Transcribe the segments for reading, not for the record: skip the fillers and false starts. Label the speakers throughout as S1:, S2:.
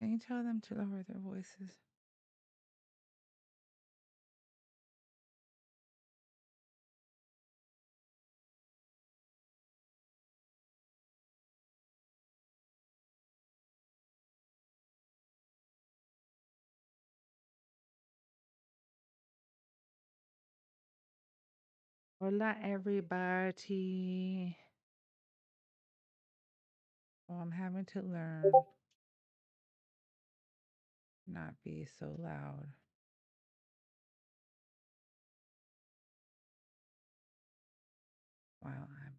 S1: Can you tell them to lower their voices? Hola, everybody. Oh, I'm having to learn not be so loud. While I'm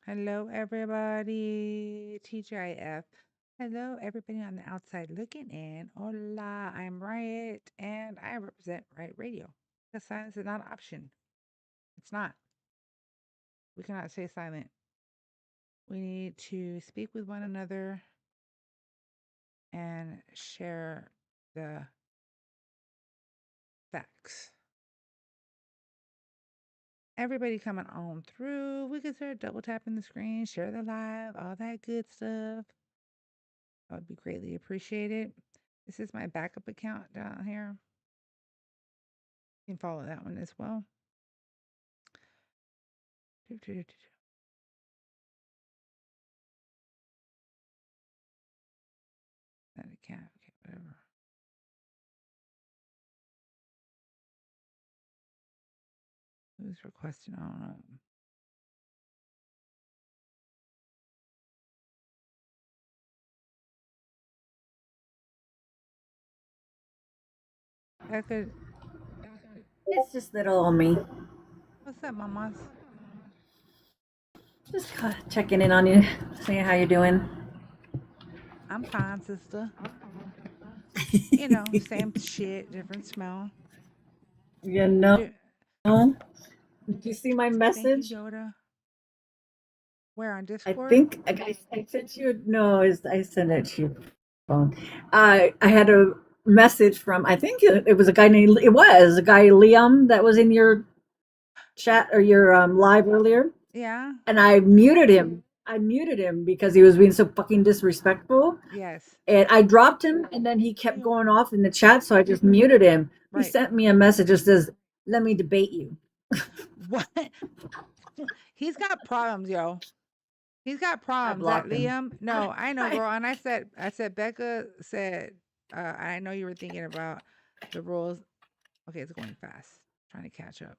S1: Hello, everybody. TGIF. Hello, everybody on the outside looking in. Hola, I'm Riot, and I represent Riot Radio. Because silence is not an option. It's not. We cannot stay silent. We need to speak with one another and share the facts. Everybody coming on through. We can start double tapping the screen, share the live, all that good stuff. That would be greatly appreciated. This is my backup account down here. You can follow that one as well. That account, okay, whatever. Who's requesting? I don't know. That could.
S2: It's just little old me.
S1: What's up, mamas?
S2: Just checking in on you, seeing how you're doing.
S1: I'm fine, sister. You know, same shit, different smell.
S2: You know,
S1: Do,
S2: did you see my
S1: thank you,
S2: message?
S1: Yoda. Where on
S2: I
S1: Discord?
S2: think I sent you. No, I sent it to your phone. I had a message from. I think it was a guy named. It was a guy Liam that was in your chat or your live earlier,
S1: Yeah.
S2: and I muted him. I muted him because he was being so fucking disrespectful.
S1: Yes.
S2: And I dropped him, and then he kept going off in the chat, so I just muted him. He
S1: Right.
S2: sent me a message that says, "Let me debate you."
S1: What? He's got problems, yo. He's got
S2: I
S1: problems. That
S2: blocked him.
S1: Liam. No, I know, girl. And I said, Becca said, I know you were thinking about the rules. Okay, it's going fast. Trying to catch up.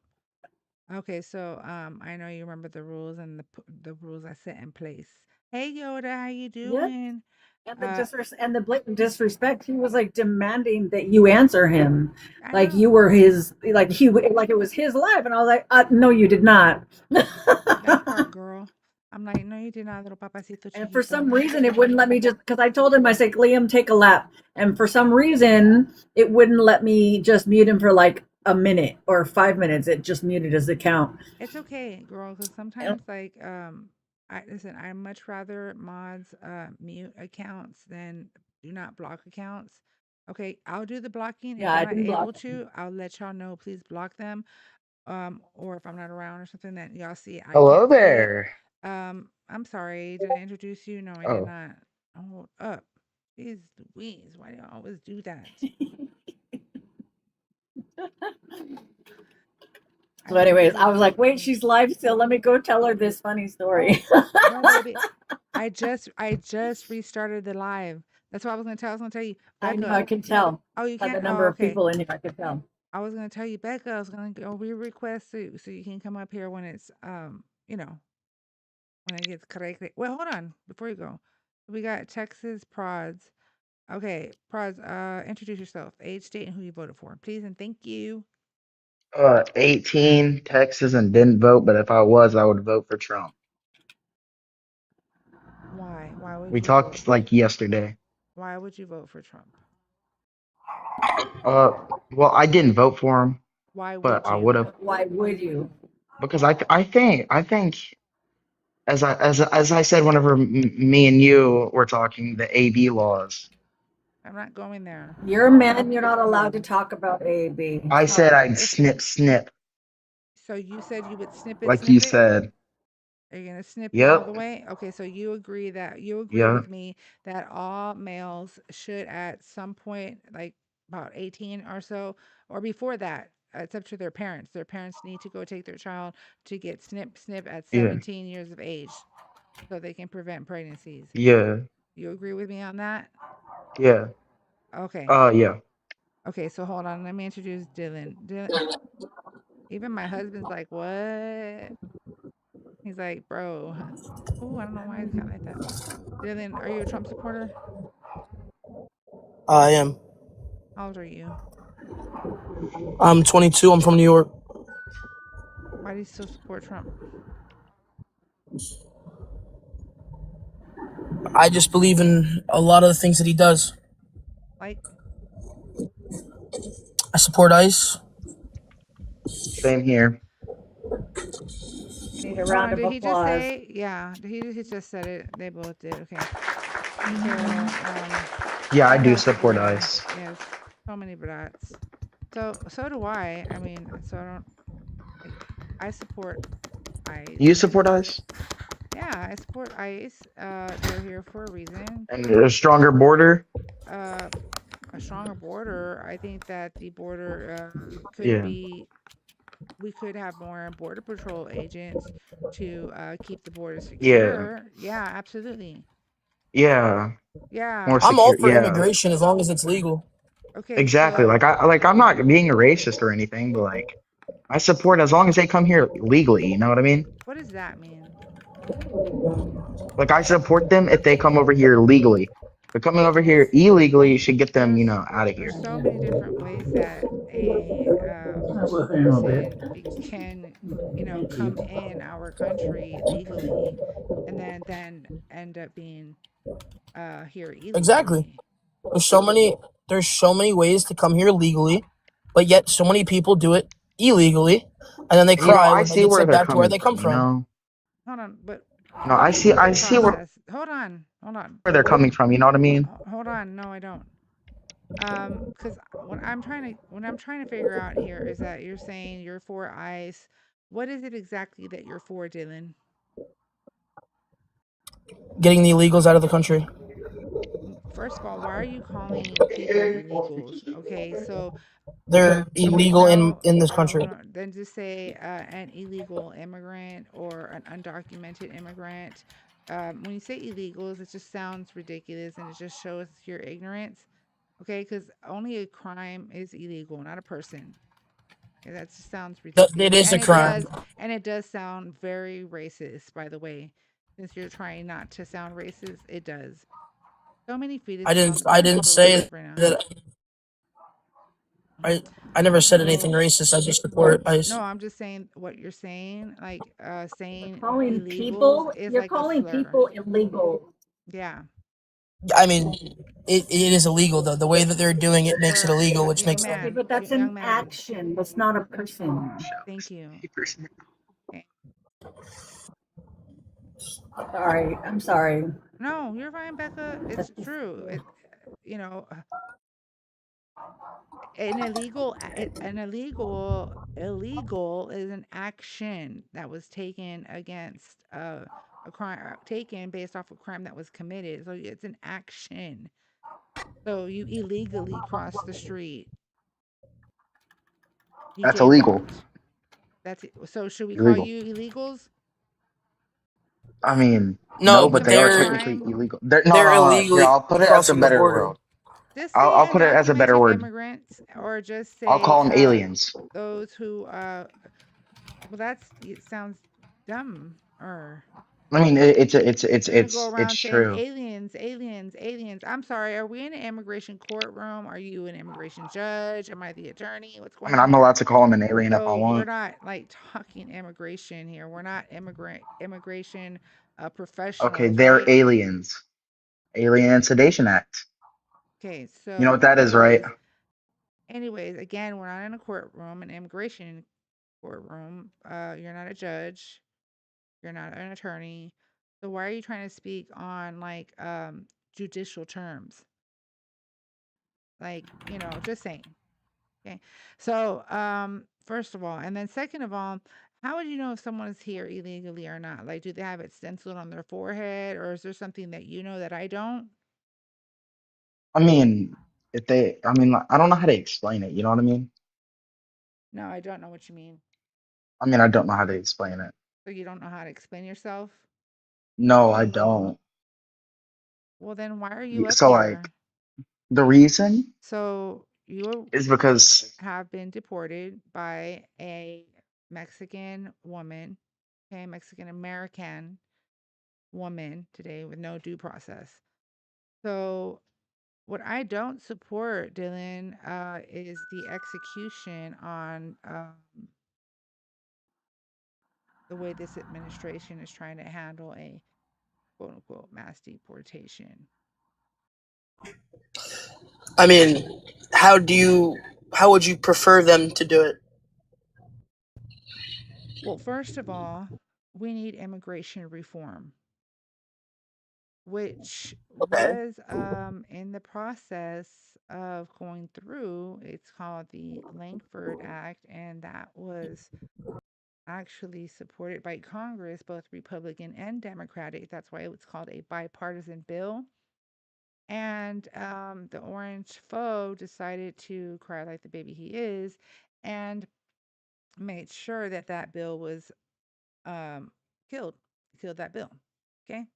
S1: Okay, so I know you remember the rules and the rules I set in place. Hey Yoda, how you
S2: Yeah,
S1: doing?
S2: and
S1: Uh,
S2: the blatant disrespect. He was like demanding that you answer him,
S1: I
S2: like
S1: know.
S2: you were his, like it was his life. And I was like, no, you did not.
S1: That part, girl. I'm like, no, you did not, little papacito
S2: And for
S1: chiquito.
S2: some reason, it wouldn't let me just because I told him, I said, Liam, take a lap. And for some reason, it wouldn't let me just mute him for like a minute or 5 minutes. It just muted his account.
S1: It's okay, girl, because sometimes like I listen, I much rather mods mute accounts than do not block accounts. Okay, I'll do the blocking. If
S2: Yeah,
S1: I'm
S2: I
S1: not
S2: didn't
S1: able
S2: block
S1: to, I'll let y'all know, please block them. Or if I'm not around or something that y'all see I
S3: Hello
S1: can't see it.
S3: there.
S1: I'm sorry, did I introduce you? No, I did
S3: Oh,
S1: not. Hold up. Jeez Louise, why do you always do that? I
S2: So,
S1: didn't
S2: anyways, I
S1: introduce
S2: was
S1: you.
S2: like, wait, she's live still. Let me go tell her this funny
S1: Oh,
S2: story.
S1: no, baby. I just restarted the live. That's what I was gonna tell. I was gonna tell you,
S2: I know,
S1: Becca.
S2: I can tell
S1: Oh, you
S2: by the
S1: can't. Oh,
S2: number of
S1: okay.
S2: people in here. I can tell.
S1: I was gonna tell you, Becca. I was gonna go re-request so you can come up here when it's when it gets corrected. Well, hold on before you go. We got Texas Prods. Okay, Prods. Introduce yourself, age, state, and who you voted for, please, and thank you.
S3: 18, Texas, and didn't vote, but if I was, I would vote for Trump.
S1: Why? Why would
S3: We
S1: you vote?
S3: talked like yesterday.
S1: Why would you vote for Trump?
S3: Uh, well, I didn't vote for him.
S1: Why
S3: but
S1: would
S3: I
S1: you?
S3: would have
S2: Why would you?
S3: because I think as I said whenever me and you were talking the AB laws.
S1: I'm not going there.
S2: You're a man. You're not allowed to talk about AB.
S3: I said I'd
S1: Listen.
S3: snip
S1: So you said you would snip it,
S3: like you
S1: snip it.
S3: said.
S1: Are you gonna snip it all the
S3: Yep.
S1: way? Okay, so you agree
S3: Yeah.
S1: with me that all males should at some point, like about 18 or so, or before that, it's up to their parents. Their parents need to go take their child to get snip at
S3: Yeah.
S1: 17 years of age so they can prevent pregnancies.
S3: Yeah.
S1: You agree with me on that?
S3: Yeah.
S1: Okay.
S3: Yeah.
S1: Okay, so hold on. Let me introduce Dylan. Dylan, even my husband's like, "What?" He's like, "Bro." Oh, I don't know why he's got like that. Dylan, are you a Trump supporter?
S4: I am.
S1: How old are you?
S4: I'm 22. I'm from New York.
S1: Why do you still support Trump?
S4: I just believe in a lot of the things that he does.
S1: Like,
S4: I support ICE.
S3: Same here.
S2: We need a
S1: hold
S2: round
S1: on,
S2: of
S1: did he just
S2: applause.
S1: say? Yeah, he just said it. They both did. Okay. So,
S3: Yeah, I
S1: I
S3: do
S1: have,
S3: support
S1: yeah,
S3: ICE.
S1: yes, so many brats. So do I. I mean, so I don't like, I support ICE.
S3: You support ICE?
S1: Yeah, I support ICE. They're here for a reason.
S3: And a stronger border?
S1: Uh, a stronger border. I think that the border could
S3: Yeah.
S1: be we could have more border patrol agents to keep the border
S3: Yeah.
S1: secure. Yeah, absolutely.
S3: Yeah.
S1: Yeah.
S3: More
S4: I'm all
S3: secure.
S4: for
S3: Yeah.
S4: immigration as long as it's legal.
S1: Okay,
S3: Exactly.
S1: so
S3: I'm not being a racist or anything, but like I support as long as they come here legally, you know what I mean?
S1: what does that mean?
S3: Like I support them if they come over here legally. If they're coming over here illegally, you should get them,
S1: There's
S3: out of
S1: there's
S3: here.
S1: so many different ways that a
S2: A little bit.
S1: person can, come in our country legally and then end up being here
S4: Exactly.
S1: illegally.
S4: There's so many. There's so many ways to come here legally, but yet so many people do it illegally, and then they cry
S3: I
S4: when they
S3: see
S4: get
S3: where
S4: sent
S3: they're
S4: back to where
S3: coming
S4: they come
S3: from.
S4: from.
S1: Hold on, but
S3: No,
S1: let
S3: I
S1: me
S3: see
S1: go through
S3: I
S1: the
S3: see where
S1: process. Hold on.
S3: they're coming from, you know what I mean?
S1: Hold on. No, I don't. Because what I'm trying to figure out here is that you're saying you're for ICE. What is it exactly that you're for, Dylan?
S4: Getting the illegals out of the country.
S1: First of all, why are you calling people illegals? Okay, so
S4: They're illegal
S1: no,
S4: in this country.
S1: hold on. Then just say an illegal immigrant or an undocumented immigrant. When you say illegals, it just sounds ridiculous and it just shows your ignorance. Okay, because only a crime is illegal, not a person. Yeah, that just sounds
S4: It
S1: ridiculous.
S4: is a crime.
S1: And it does sound very racist, by the way. Since you're trying not to sound racist, it does. So many fetuses
S4: I
S1: being
S4: didn't say
S1: released right now.
S4: that. I I never said anything
S1: So,
S4: racist. I just support
S1: no,
S4: ICE.
S1: I'm just saying what you're saying. Like, saying
S2: Calling
S1: illegals
S2: people,
S1: is
S2: you're
S1: like a
S2: calling
S1: slur.
S2: people illegal.
S1: Yeah.
S4: I mean, it is illegal though. The way that they're doing it makes it
S1: Sir,
S4: illegal, which
S1: young
S4: makes
S2: Okay,
S1: man,
S2: but that's
S1: young
S2: an
S1: man.
S2: action. That's not a person.
S1: Thank you. Okay.
S2: Sorry, I'm sorry.
S1: No, you're fine, Becca. It's true. You know, illegal is an action that was taken against a crime taken based off a crime that was committed. So it's an action. So you illegally crossed the street. You
S3: That's illegal.
S1: jaywalked. That's it. So should we call
S3: Illegal.
S1: you illegals?
S3: I mean,
S4: no,
S3: no, but
S4: but
S3: they are
S1: Committing a
S3: technically
S1: crime?
S3: illegal. They're no,
S4: they're
S3: no, no. Here,
S4: illegally
S3: I'll put it as a
S4: crossing the
S3: better
S4: border.
S3: word.
S1: Just
S3: I'll
S1: say
S3: put it as a better
S1: undocumented
S3: word.
S1: immigrants, or just
S3: I'll
S1: say
S3: call them aliens.
S1: those who well, it sounds dumb. Or
S3: I mean,
S1: you're gonna go
S3: it's
S1: around saying
S3: true.
S1: aliens, aliens, aliens. I'm sorry, are we in an immigration courtroom? Are you an immigration judge? Am I the attorney? What's
S3: I
S1: going
S3: mean,
S1: on
S3: I'm
S1: here?
S3: allowed to call them an alien if I
S1: So we're
S3: want.
S1: not like talking immigration here. We're not immigration
S3: Okay,
S1: professionals,
S3: they're
S1: right?
S3: aliens. Alien and Sedation Act.
S1: Okay,
S3: You know what
S1: so
S3: that is, right?
S1: anyways, Anyways, again, we're not in a courtroom, an immigration courtroom. You're not a judge. You're not an attorney. So why are you trying to speak on like judicial terms? Like, just saying. Okay. So, first of all, and then second of all, how would you know if someone is here illegally or not? Like, do they have it stenciled on their forehead, or is there something that you know that I don't?
S3: I mean, I mean, like, I don't know how to explain it. You know what I mean?
S1: No, I don't know what you mean.
S3: I mean, I don't know how to explain it.
S1: So you don't know how to explain yourself?
S3: No, I don't.
S1: Well, then why are you up
S3: So, like,
S1: here?
S3: the reason
S1: So you
S3: is because,
S1: have been deported by a Mexican woman, okay, Mexican American woman today with no due process. So what I don't support, Dylan, is the execution on the way this administration is trying to handle a quote unquote mass deportation.
S4: I mean, how do you? How would you prefer them to do it?
S1: Well, first of all, we need immigration reform, which
S4: Okay.
S1: was in the process of going through. It's called the Langford Act, and that was actually supported by Congress, both Republican and Democratic. That's why it was called a bipartisan bill. And the orange foe decided to cry like the baby he is and made sure that that bill was um, killed, killed that bill. Okay.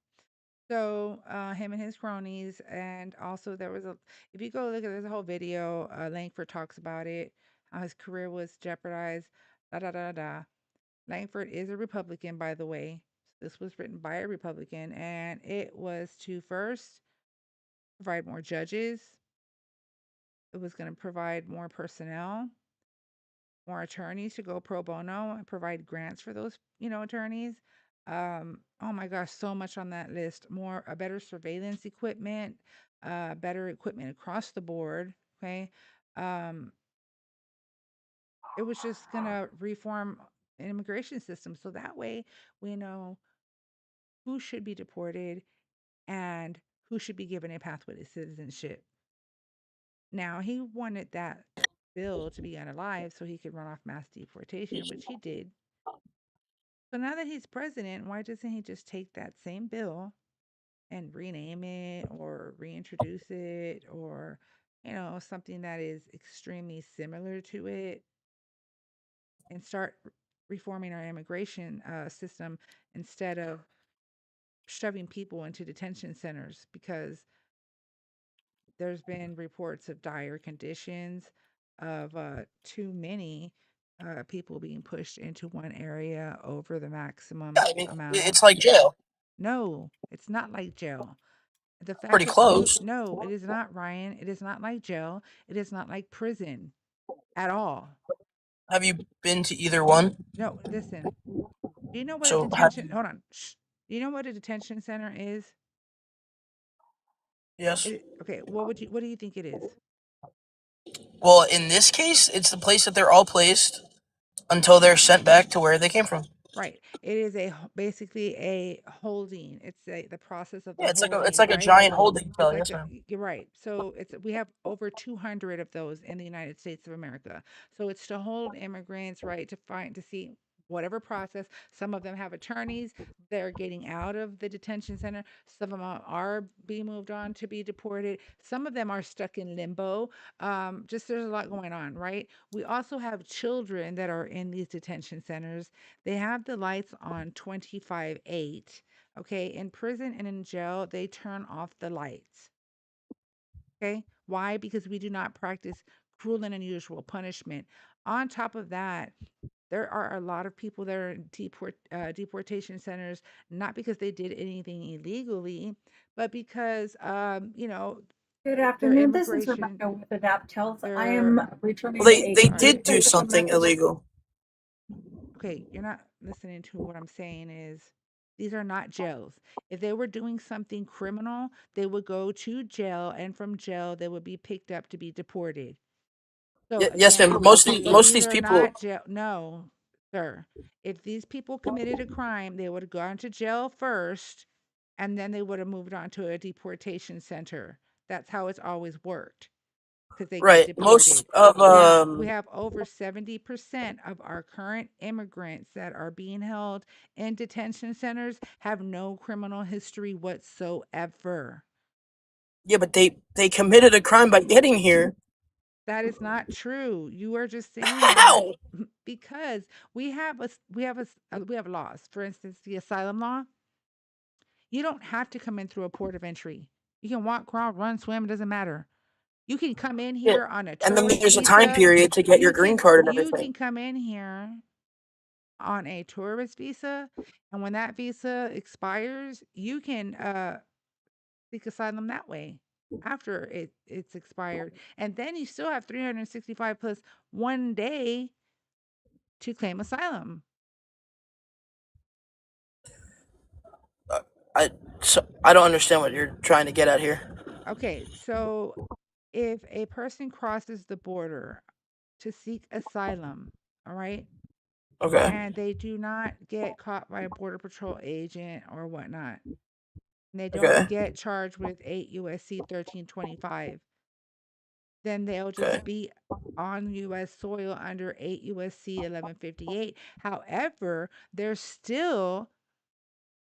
S1: So him and his cronies, and also there was a. If you go look at, there's a whole video. Langford talks about it, how his career was jeopardized. Da da da da. Langford is a Republican, by the way. This was written by a Republican, and it was to first provide more judges. It was going to provide more personnel, more attorneys to go pro bono and provide grants for those, attorneys. Oh my gosh, so much on that list. More, a better surveillance equipment, better equipment across the board. Okay. Um, it was just gonna reform an immigration system so that way we know who should be deported and who should be given a pathway to citizenship. Now, he wanted that bill to be unalive so he could run off mass deportation, which he did. So now that he's president, why doesn't he just take that same bill and rename it or reintroduce it or, something that is extremely similar to it and start reforming our immigration system instead of shoving people into detention centers because there's been reports of dire conditions, of too many people being pushed into one area over the
S4: Yeah,
S1: maximum
S4: I mean,
S1: amount of.
S4: it's like jail.
S1: No, it's not like jail. The fact
S4: Pretty
S1: that you,
S4: close.
S1: no, it is not, Ryan. It is not like jail. It is not like prison at all.
S4: Have you been to either one?
S1: No, listen. Do you know what a
S4: So have
S1: detention?
S4: you?
S1: Hold on. Shh. Do you know what a detention center is?
S4: Yes.
S1: Okay. What do you think it is?
S4: Well, in this case, it's the place that they're all placed until they're sent back to where they came from.
S1: Right. It is basically a holding. It's the process of the
S4: Yeah, it's
S1: holding,
S4: like a
S1: right?
S4: giant holding
S1: It's
S4: cell.
S1: like
S4: Yes, ma'am.
S1: you're right. So we have over 200 of those in the United States of America. So it's to hold immigrants, right, to see whatever process. Some of them have attorneys. They're getting out of the detention center. Some of them are being moved on to be deported. Some of them are stuck in limbo. Just there's a lot going on, right? We also have children that are in these detention centers. They have the lights on 25/8. Okay. In prison and in jail, they turn off the lights. Okay. Why? Because we do not practice cruel and unusual punishment. On top of that, there are a lot of people that are in deportation centers, not because they did anything illegally, but because,
S2: Good
S1: their
S2: afternoon. This is
S1: immigration,
S2: Rebecca with Adapt Health. I
S1: their,
S2: am
S4: Well,
S2: returning
S4: they
S2: a
S1: sorry.
S4: did do
S2: previous
S4: something
S2: message.
S4: illegal.
S1: Okay, you're not listening to what I'm saying is these are not jails. If they were doing something criminal, they would go to jail and from jail they would be picked up to be deported. So
S4: Yes,
S1: again,
S4: ma'am. Most of
S1: so
S4: most of
S1: these
S4: these
S1: are
S4: people.
S1: not jail. No, sir. If these people committed a crime, they would have gone to jail first, and then they would have moved on to a deportation center. That's how it's always worked because they get
S4: Right. Most
S1: deported.
S4: of
S1: Now, we have over 70% of our current immigrants that are being held in detention centers have no criminal history whatsoever.
S4: yeah, but they committed a crime by getting here.
S1: That is not true. You are just saying that
S4: How?
S1: because we have laws. For instance, the asylum law. You don't have to come in through a port of entry. You can walk, crawl, run, swim. It doesn't matter. You can come in
S4: Yeah.
S1: here on a
S4: And then
S1: tourist
S4: there's a time
S1: visa.
S4: period to get your green card and
S1: You can
S4: everything.
S1: come in here on a tourist visa, and when that visa expires, you can seek asylum that way after it's expired, and then you still have 365 plus 1 day to claim asylum.
S4: Uh, I don't understand what you're trying to get at here.
S1: Okay, so if a person crosses the border to seek asylum, all right,
S4: Okay.
S1: and they do not get caught by a border patrol agent or whatnot, and they don't
S4: Okay.
S1: get charged with 8 USC 1325, then they'll
S4: Okay.
S1: just be on US soil under 8 USC 1158. However, there's still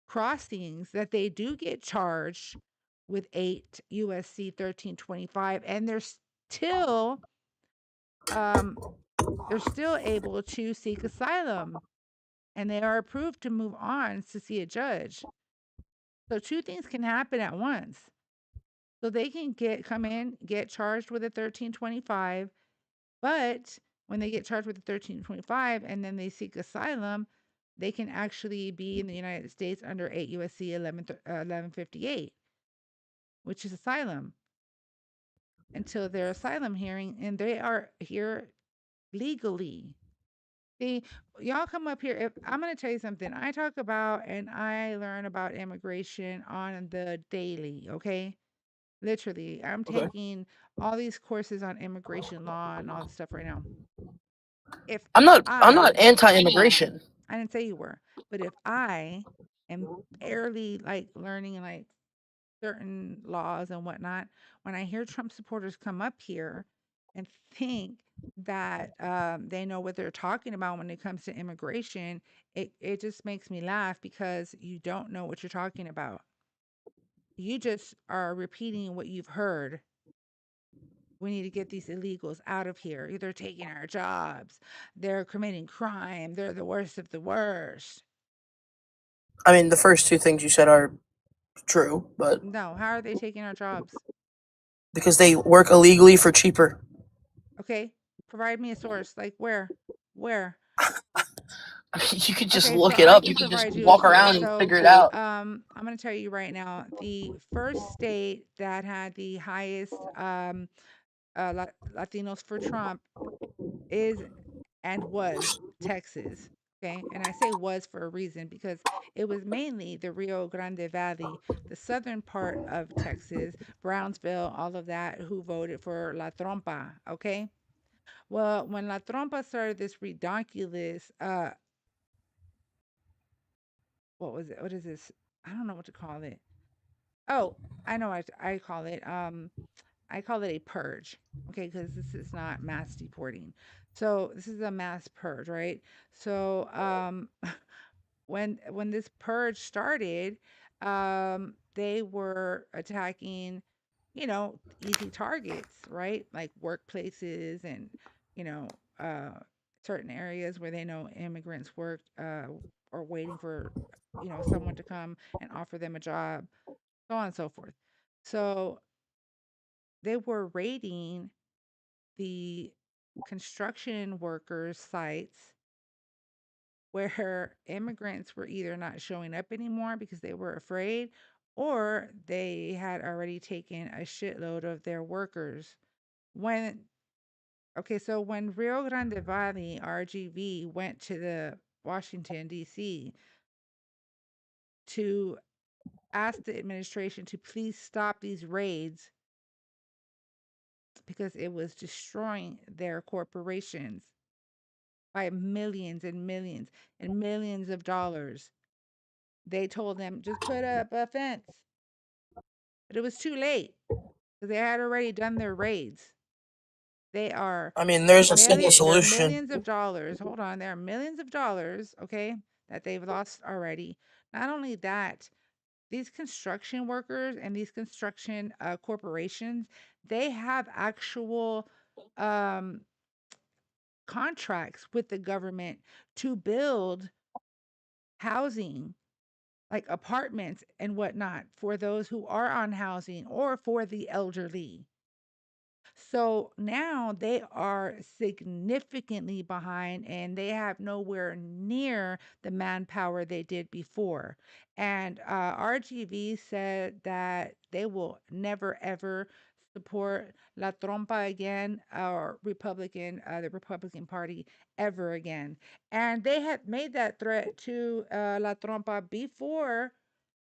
S1: crossings that they do get charged with 8 USC 1325, and still um they're still able to seek asylum, and they are approved to move on to see a judge. So two things can happen at once. So they can come in, get charged with a 1325, but when they get charged with a 1325 and then they seek asylum, they can actually be in the United States under 8 USC 1158, which is asylum until their asylum hearing, and they are here legally. See, y'all come up here. If I'm going to tell you something, I talk about and I learn about immigration on the daily, okay? Literally, I'm
S4: Okay.
S1: taking all these courses on immigration law and all this stuff right now. If
S4: I'm not
S1: I
S4: anti-immigration.
S1: I didn't say you were, but if I am barely like learning like certain laws and whatnot, when I hear Trump supporters come up here and think that they know what they're talking about when it comes to immigration, it just makes me laugh because you don't know what you're talking about. You just are repeating what you've heard. We need to get these illegals out of here. They're taking our jobs. They're committing crime. They're the worst of the worst.
S4: I mean, the first two things you said are true, but
S1: No, how are they taking our jobs?
S4: because they work illegally for cheaper.
S1: Okay, provide me a source. Like where? Where?
S4: I mean, you could just
S1: Okay, so
S4: look it
S1: I
S4: up.
S1: can
S4: You could just
S1: provide you a
S4: walk
S1: source.
S4: around and
S1: So,
S4: figure it out.
S1: I'm going to tell you right now, the first state that had the highest Latinos for Trump is and was Texas. Okay, and I say was for a reason because it was mainly the Rio Grande Valley, the southern part of Texas, Brownsville, all of that, who voted for La Trompa. Okay, well, when La Trompa started this redonkulous, what was it? What is this? I don't know what to call it. Oh, I know what I call it. I call it a purge. Okay, because this is not mass deporting. So this is a mass purge, right? So when this purge started, they were attacking, easy targets, right? Like workplaces and you know, certain areas where they know immigrants work or waiting for someone to come and offer them a job, so on and so forth. So they were raiding the construction workers' sites where immigrants were either not showing up anymore because they were afraid or they had already taken a shitload of their workers. When Okay, so when Rio Grande Valley RGV went to the Washington D.C. to ask the administration to please stop these raids, because it was destroying their corporations by millions and millions and millions of dollars. They told them, just put up a fence. But it was too late because they had already done their raids. They are
S4: I mean, there's a simple
S1: there are
S4: solution.
S1: millions of dollars. Hold on, there are millions of dollars, okay, that they've lost already. Not only that, these construction workers and these construction corporations, they have actual um, contracts with the government to build housing, like apartments and whatnot, for those who are on housing or for the elderly. So now they are significantly behind and they have nowhere near the manpower they did before. And RGV said that they will never ever support La Trompa again or the Republican Party ever again. And they had made that threat to La Trompa before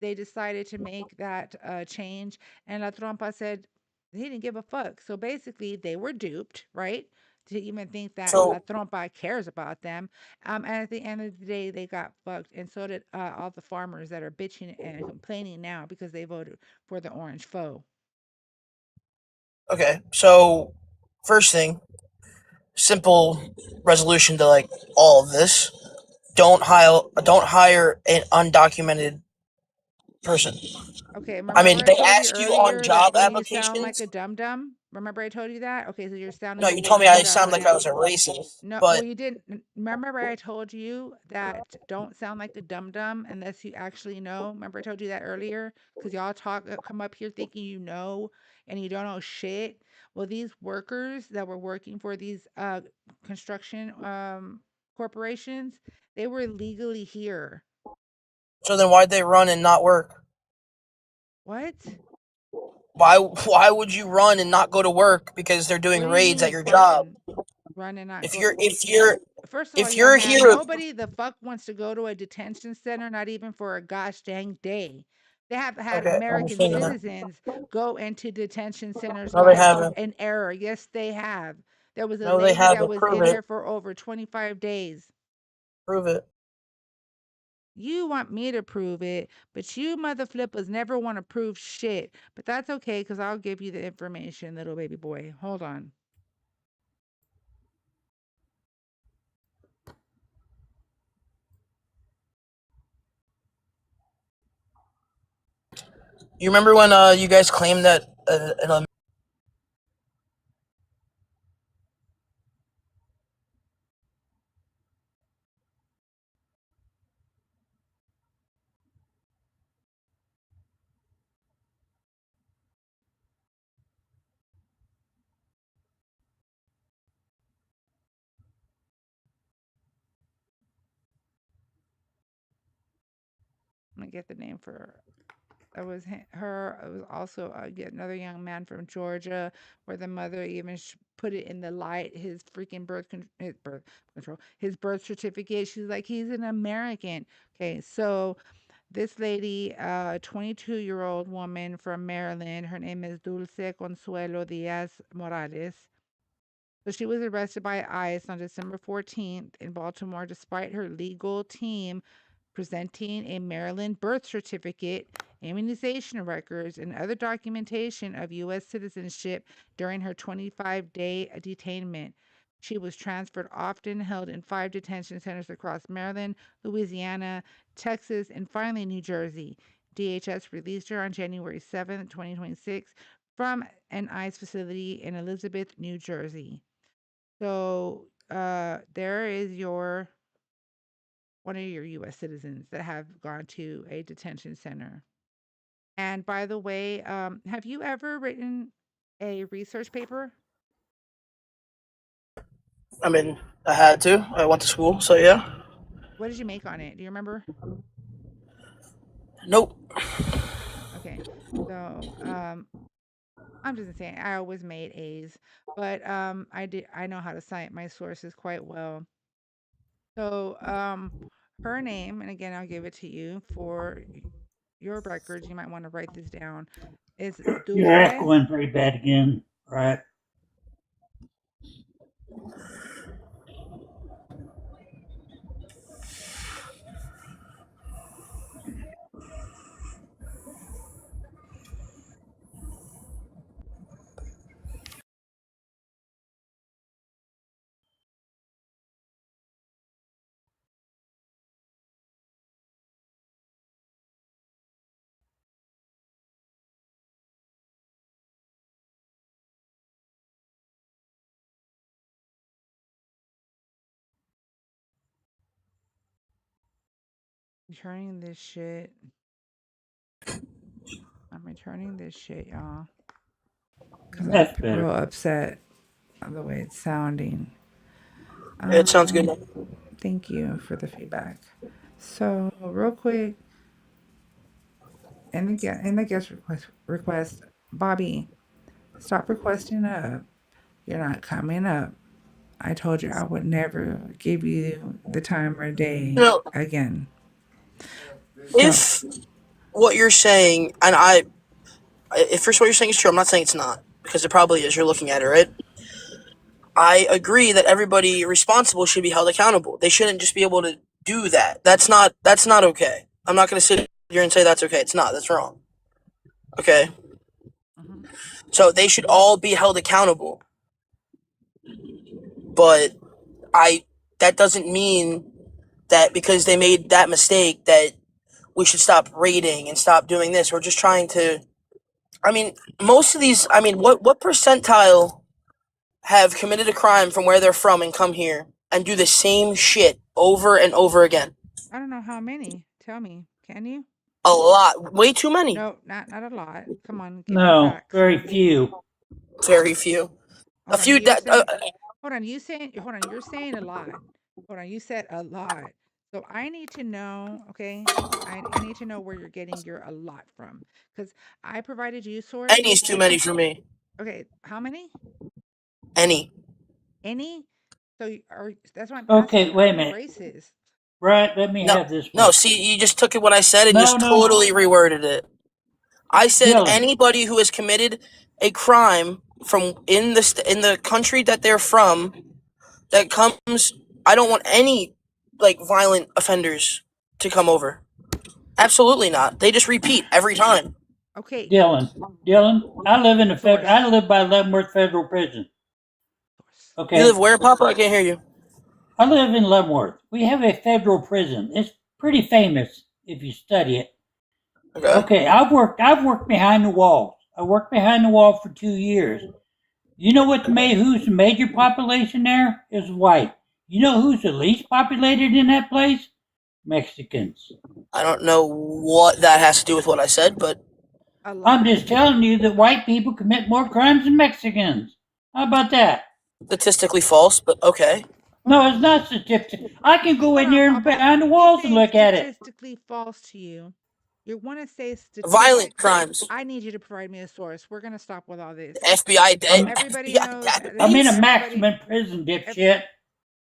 S1: they decided to make that change. And La Trompa said he didn't give a fuck. So basically, they were duped, right? To even think that La
S4: So,
S1: Trompa cares about them. And at the end of the day, they got fucked. And so did all the farmers that are bitching and complaining now because they voted for the orange foe.
S4: okay. So, first thing, simple resolution to like all of this. Don't hire an undocumented person.
S1: Okay,
S4: I
S1: remember
S4: mean,
S1: I
S4: they
S1: told you
S4: ask you on
S1: earlier that
S4: job
S1: when you sound like
S4: applications.
S1: a dum dum? Remember I told you that? Okay, so you're
S4: No,
S1: sounding
S4: you
S1: way
S4: told me
S1: too
S4: I sound
S1: dumb.
S4: like I was a racist,
S1: No, well,
S4: but
S1: you didn't. Remember I told you that don't sound like a dum dum unless you actually know. Remember I told you that earlier? Because y'all come up here thinking you know and you don't know shit. Well, these workers that were working for these construction corporations, they were legally here.
S4: so then why'd they run and not work?
S1: What?
S4: Why would you run and not go to work because they're doing
S1: What do you
S4: raids at
S1: mean
S4: your job?
S1: run? Run and not
S4: If
S1: go.
S4: you're if you're
S1: First of all,
S4: if
S1: young
S4: you're
S1: man,
S4: here,
S1: nobody the fuck wants to go to a detention center, not even for a gosh dang day. They have had
S4: okay, I
S1: American
S4: understand that.
S1: citizens go into detention centers
S4: No, they
S1: by
S4: haven't.
S1: an error. Yes, they have. There was a
S4: No, they
S1: lady that
S4: haven't.
S1: was
S4: Prove
S1: in
S4: it.
S1: there for over 25 days.
S4: Prove it.
S1: You want me to prove it, but you mother flippers never want to prove shit. But that's okay, because I'll give you the information, little baby boy. Hold on.
S4: You remember when you guys claimed that
S1: I'm gonna get the name for her. It was her. It was also yet another young man from Georgia, where the mother even put it in the light. His freaking his birth control, his birth certificate. She's like, he's an American. Okay, so this lady, a 22-year-old woman from Maryland, her name is Dulce Consuelo Diaz Morales. So she was arrested by ICE on December 14th in Baltimore, despite her legal team presenting a Maryland birth certificate, immunization records, and other documentation of U.S. citizenship during her 25-day detainment. She was transferred, often held in 5 detention centers across Maryland, Louisiana, Texas, and finally New Jersey. DHS released her on January 7, 2026, from an ICE facility in Elizabeth, New Jersey. So there is one of your U.S. citizens that have gone to a detention center. And by the way, have you ever written a research paper?
S4: I mean, I had to. I went to school, so yeah.
S1: What did you make on it? Do you remember?
S4: Nope.
S1: Okay. So, I'm just saying I always made A's, but I know how to cite my sources quite well. So, her name, and again I'll give it to you for your records. You might want to write this down. Is
S5: You're
S1: Dulce.
S5: echoing pretty bad again, right?
S1: Returning this shit. I'm returning this shit, y'all. Because I'm
S2: That's better.
S1: real upset of the way it's sounding.
S4: It sounds good.
S1: Thank you for the feedback. So, real quick, in the guest request, Bobby, stop requesting up. You're not coming up. I told you I would never give you the time or day
S4: You know,
S1: again. So,
S4: if what you're saying, and if first what you're saying is true, I'm not saying it's not, because it probably is. You're looking at it, right? I agree that everybody responsible should be held accountable. They shouldn't just be able to do that. That's not okay. I'm not going to sit here and say that's okay. It's not. That's wrong. Okay?
S1: mhm.
S4: So they should all be held accountable. But that doesn't mean that because they made that mistake that we should stop rating and stop doing this. We're just trying to, I mean, most of these, I mean, what percentile have committed a crime from where they're from and come here and do the same shit over and over again?
S1: I don't know how many. Tell me, can you?
S4: A lot. Way too many.
S1: No, not a lot. Come on, give me
S2: No,
S1: facts.
S2: very few.
S4: Very few. A
S1: Hold on,
S4: few
S1: you're
S4: that
S1: saying, hold on, you're saying a lot. Hold on, you said a lot. So I need to know, okay? I need to know where you're getting your a lot from. Because I provided you source.
S4: any's too many for me.
S1: Okay, how many?
S4: Any.
S1: Any? That's why I'm
S2: Okay,
S1: asking.
S2: wait
S1: Are
S2: a
S1: you
S2: minute.
S1: racist?
S2: Right, let me
S4: No,
S2: have this
S4: no.
S2: one.
S4: See, you just took it what I said and
S2: No,
S4: just
S2: no.
S4: totally reworded it. I said
S2: Dylan.
S4: anybody who has committed a crime from in the country that they're from that comes. I don't want any violent offenders to come over. Absolutely not. They just repeat every time.
S1: Okay,
S2: Dylan, I live in
S1: source.
S2: I live by Leavenworth Federal Prison.
S1: Source.
S4: You
S2: Okay,
S4: live where, Papa? I can't hear you.
S2: I live in Leavenworth. We have a federal prison. It's pretty famous if you study it.
S4: Okay.
S2: Okay, I've worked behind the walls. I worked behind the wall for 2 years. You know who's the major population there is white. You know who's the least populated in that place? Mexicans.
S4: I don't know what that has to do with what I said, but
S1: A
S2: I'm
S1: lot.
S2: just telling you that white people commit more crimes than Mexicans. How about that?
S4: statistically false. But okay.
S2: No, it's not statistic. I can go
S1: Hold
S2: in
S1: on,
S2: there and
S1: Papa.
S2: behind the
S1: He's
S2: walls and
S1: saying
S2: look at it.
S1: statistically false to you. You want to say
S4: Violent
S1: statistic?
S4: crimes.
S1: I need you to provide me a source. We're gonna stop with all this.
S4: FBI
S1: Everybody
S4: FBI
S1: knows.
S2: I'm in a
S4: database.
S2: maximum prison, dipshit.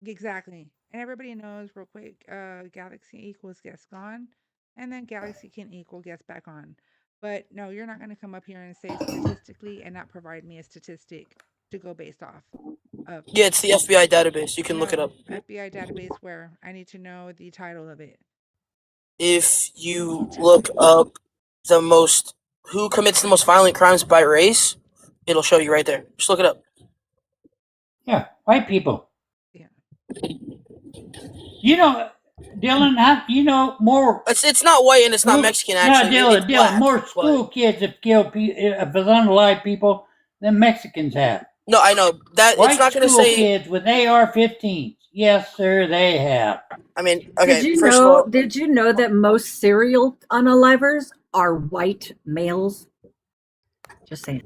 S1: Exactly. And everybody knows real quick, galaxy equals gets gone, and then galaxy can equal gets back on. But no, you're not gonna come up here and say statistically and not provide me a statistic to go based off of.
S4: Yeah, it's the FBI database. You can look it
S1: No,
S4: up.
S1: FBI database where I need to know the title of it.
S4: If you look up the most who commits the most violent crimes by race, it'll show you right there. Just look it up.
S2: Yeah, white people.
S1: Yeah.
S2: You know, Dylan, you know more.
S4: It's not white and it's not Mexican actually. It's black,
S2: More
S4: but
S2: school kids have killed unalive people than Mexicans have.
S4: no, I know that it's
S2: White
S4: not going to
S2: school
S4: say.
S2: kids with AR-15s. Yes, sir, they have.
S4: I mean,
S2: Okay,
S4: okay. First of all,
S2: Did you know that most serial unalivers are white males? Just saying.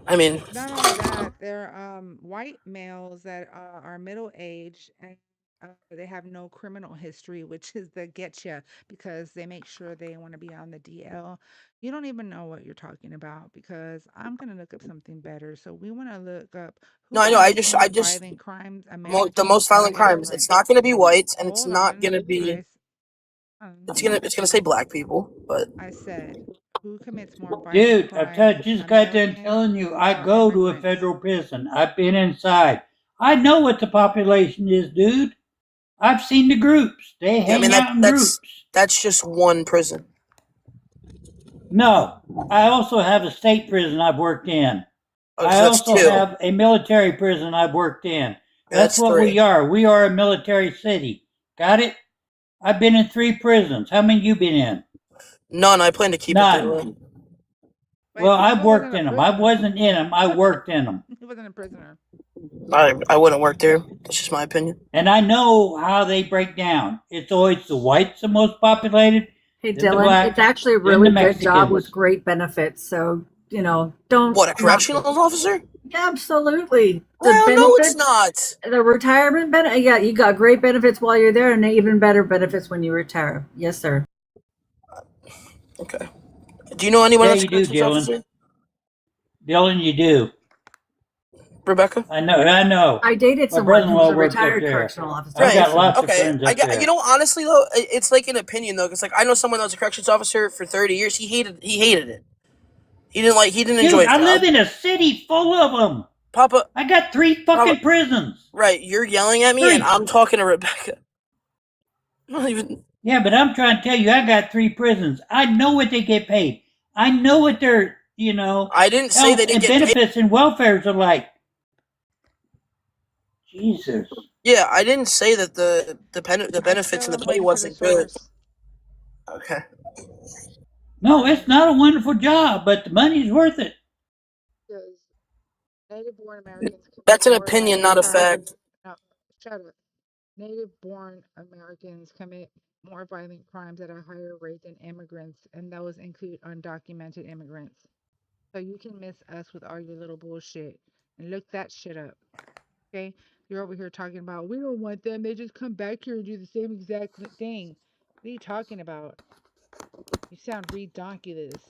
S4: I mean,
S1: Not only that, they're white males that are middle aged and they have no criminal history, which is the get you because they make sure they want to be on the DL. You don't even know what you're talking about because I'm gonna look up something better. So we want to look up
S4: no,
S1: who
S4: I know.
S1: commits more
S4: I just
S1: violent crimes,
S4: the
S1: Americans
S4: most
S1: or
S4: violent crimes. It's
S1: immigrants.
S4: not going to be whites, and it's
S1: Hold
S4: not going
S1: on,
S4: to be.
S1: um,
S4: It's gonna say black people, but
S1: I said who commits more violent
S2: Dude,
S1: crimes,
S2: just got done
S1: Americans
S2: telling you, I
S1: or
S2: go to a
S1: immigrants?
S2: federal prison. I've been inside. I know what the population is, dude. I've seen the groups. They
S4: yeah, I mean
S2: hang out in groups.
S4: that's just one prison.
S2: No, I also have a state prison I've worked in.
S4: Oh,
S2: I
S4: so that's
S2: also
S4: two.
S2: have a military prison I've worked in.
S4: Yeah,
S2: That's what
S4: three.
S2: we are. We are a military city. Got it? I've been in 3 prisons. How many you been in?
S4: None. I plan to keep it that
S2: None.
S4: way.
S5: Well, I
S1: Stephen
S5: worked
S1: wasn't a
S5: in them. I
S1: prisoner.
S5: wasn't in them. I worked in them.
S1: He wasn't a prisoner.
S4: I wouldn't work there. That's just my opinion.
S5: And I know how they break down. It's always the whites the most populated,
S2: Hey,
S5: then the
S2: Dylan,
S5: blacks,
S2: it's actually a
S5: then the
S2: really good job with
S5: Mexicans.
S2: great benefits. So, don't
S4: What, a
S2: knock it.
S4: correctional officer?
S2: Absolutely. The
S4: Well, no, it's
S2: benefits,
S4: not.
S2: the retirement benefit, yeah, you got great benefits while you're there and even better benefits when you retire. Yes, sir.
S4: Okay. Do you know anyone
S5: Yeah,
S4: that's a
S5: you do,
S4: corrections
S5: Dylan.
S4: officer?
S5: Dylan, you do.
S4: Rebecca?
S5: I know.
S2: I dated
S5: My
S2: someone who was
S5: brother-in-law
S2: a
S5: works up
S2: retired
S5: there.
S2: correctional officer.
S5: I've got
S2: So-
S5: lots of
S4: Okay.
S5: friends up there.
S4: Honestly though, it's like an opinion though, because like I know someone that was a corrections officer for 30 years. He hated it. He didn't enjoy
S5: Dude,
S4: his
S5: I
S4: job.
S5: live in a city full of them.
S4: Papa,
S5: I got 3 fucking prisons.
S4: right? You're yelling at me,
S5: 3.
S4: and I'm talking to Rebecca. I'm not even.
S5: Yeah, but I'm trying to tell you, I got 3 prisons. I know what they get paid. I know what their,
S4: I didn't say
S5: health
S4: they didn't
S5: and
S4: get paid.
S5: benefits and welfares are like. Jesus.
S4: Yeah, I didn't say that the benefits and the
S1: Still
S4: pay
S1: waiting for the
S4: wasn't good.
S1: source.
S4: Okay.
S5: No, it's not a wonderful job, but the money's worth it.
S1: Because native-born Americans commit
S4: That's an
S1: more
S4: opinion,
S1: violent
S4: not a
S1: crimes.
S4: fact.
S1: No, shut up. Native-born Americans commit more violent crimes at a higher rate than immigrants, and those include undocumented immigrants. So you can miss us with all your little bullshit and look that shit up. Okay? You're over here talking about we don't want them. They just come back here and do the same exact thing. What are you talking about? You sound redonkulous.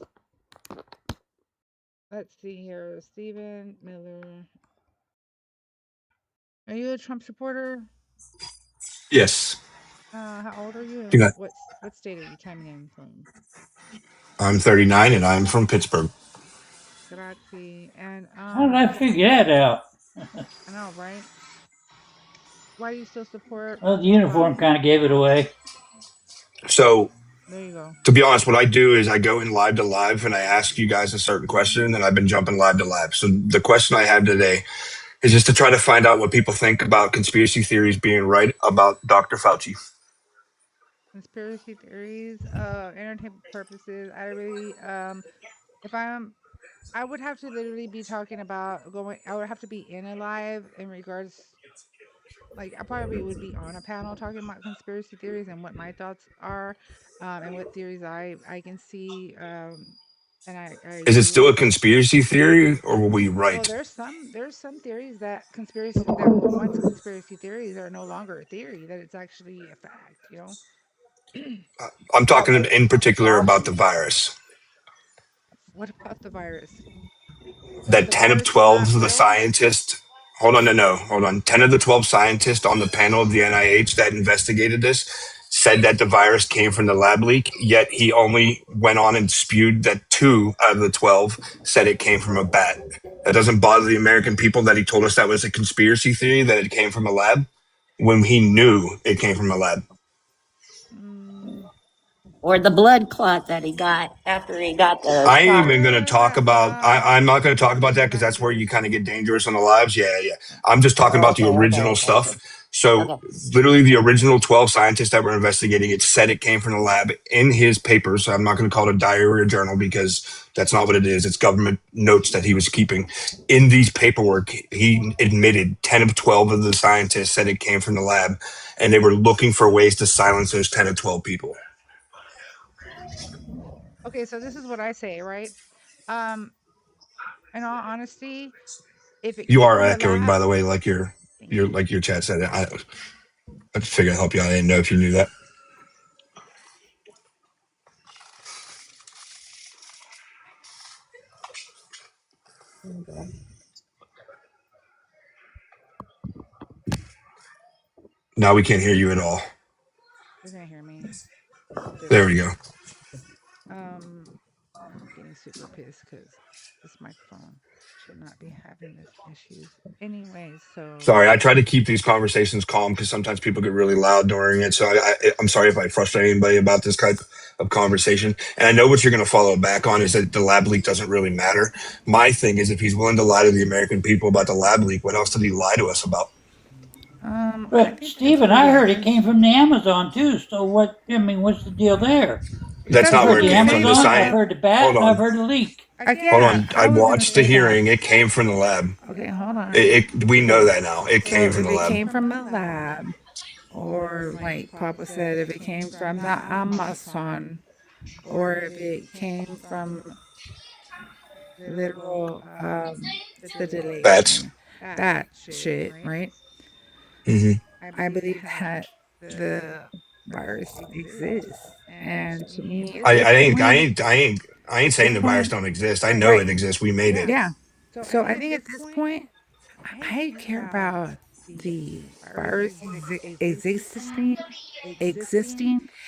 S1: Let's see here. Stephen Miller. Are you a Trump supporter?
S6: Yes.
S1: How old are you?
S6: You
S1: And
S6: got-
S1: what state are you chiming in from?
S6: I'm 39 and I'm from Pittsburgh.
S1: Grazie. And
S5: How did I figure that out?
S1: I know, right? Why do you still support?
S5: Well, the uniform kind of gave it away.
S6: So,
S1: There you go.
S6: to be honest, what I do is I go in live to live and I ask you guys a certain question, and I've been jumping live to live. So, the question I have today is just to try to find out what people think about conspiracy theories being right about Dr. Fauci.
S1: Conspiracy theories, entertainment purposes. I really, if I would have to literally be talking about going. I would have to be in a live in regards. Like I probably would be on a panel talking about conspiracy theories and what my thoughts are, and what theories I can see, and I
S6: Is it
S1: agree
S6: still a
S1: with.
S6: conspiracy theory or were we
S1: Well,
S6: right?
S1: there's some theories that conspiracy that were once conspiracy theories are no longer a theory, that it's actually a fact, you know?
S6: I'm
S4: Well,
S6: talking in particular about the virus.
S1: What about the virus? That
S6: That
S1: the
S6: 10 of
S1: virus is
S6: 12
S1: not
S6: of the
S1: real?
S6: scientists, hold on, no, hold on. 10 of the 12 scientists on the panel of the NIH that investigated this said that the virus came from the lab leak, yet he only went on and spewed that 2 out of the 12 said it came from a bat. That doesn't bother the American people that he told us that was a conspiracy theory, that it came from a lab, when he knew it came from a lab.
S1: Mm,
S7: Or the blood clot that he got after he got the
S6: I ain't
S7: shot.
S6: even going to talk about. I'm not going to talk about that because that's where you kind of get dangerous on the lives. Yeah. I'm just talking about the original stuff. So,
S7: Okay.
S6: literally, the original 12 scientists that were investigating it said it came from the lab in his papers. I'm not going to call it a diary or a journal because that's not what it is. It's government notes that he was keeping. In these paperwork, he admitted 10 of 12 of the scientists said it came from the lab, and they were looking for ways to silence those 10 of 12 people.
S1: okay, so this is what I say, right? Um, in all honesty, if it
S6: You
S1: came
S6: are
S1: from the
S6: echoing, by
S1: lab,
S6: the way, like your
S1: thank you.
S6: like your chat said. I figured I'd help you out. I didn't know if you knew that. Now we can't hear you at all.
S1: You're gonna hear me.
S6: There we go.
S1: I'm getting super pissed because this microphone should not be having this issues. Anyways, so
S6: Sorry, I try to keep these conversations calm because sometimes people get really loud during it. So I'm sorry if I frustrate anybody about this type of conversation. And I know what you're going to follow back on is that the lab leak doesn't really matter. My thing is if he's willing to lie to the American people about the lab leak, what else did he lie to us about?
S1: I
S5: But
S1: think it's
S5: Stephen,
S1: pretty
S5: I heard it
S1: obvious.
S5: came from the Amazon too. So what's the deal there?
S6: That's
S5: I've
S6: not where
S5: heard
S6: it
S5: the
S6: came from. The
S5: Amazon, I've
S6: science.
S5: heard the bat,
S6: Hold
S5: and I've
S6: on.
S5: heard the leak.
S6: Hold
S1: Yeah,
S6: on. I
S1: I was gonna
S6: watched the
S1: say that.
S6: hearing. It came from the lab.
S1: Okay, hold on.
S6: We know that now. It
S1: So
S6: came from
S1: if
S6: the
S1: it
S6: lab.
S1: came from a lab, or like Papa said, if it came from the Amazon, or if it came from literal the delay
S6: Bats.
S1: thing, that shit, right?
S6: Hmm.
S1: I believe that the virus exists, and to me, at
S6: I,
S1: this
S6: I ain't. I
S1: point,
S6: ain't. I ain't. I ain't saying
S1: this
S6: the virus
S1: point,
S6: don't exist. I know
S1: right?
S6: it exists. We made it.
S1: Yeah. So I think at this point, I care about the virus existing,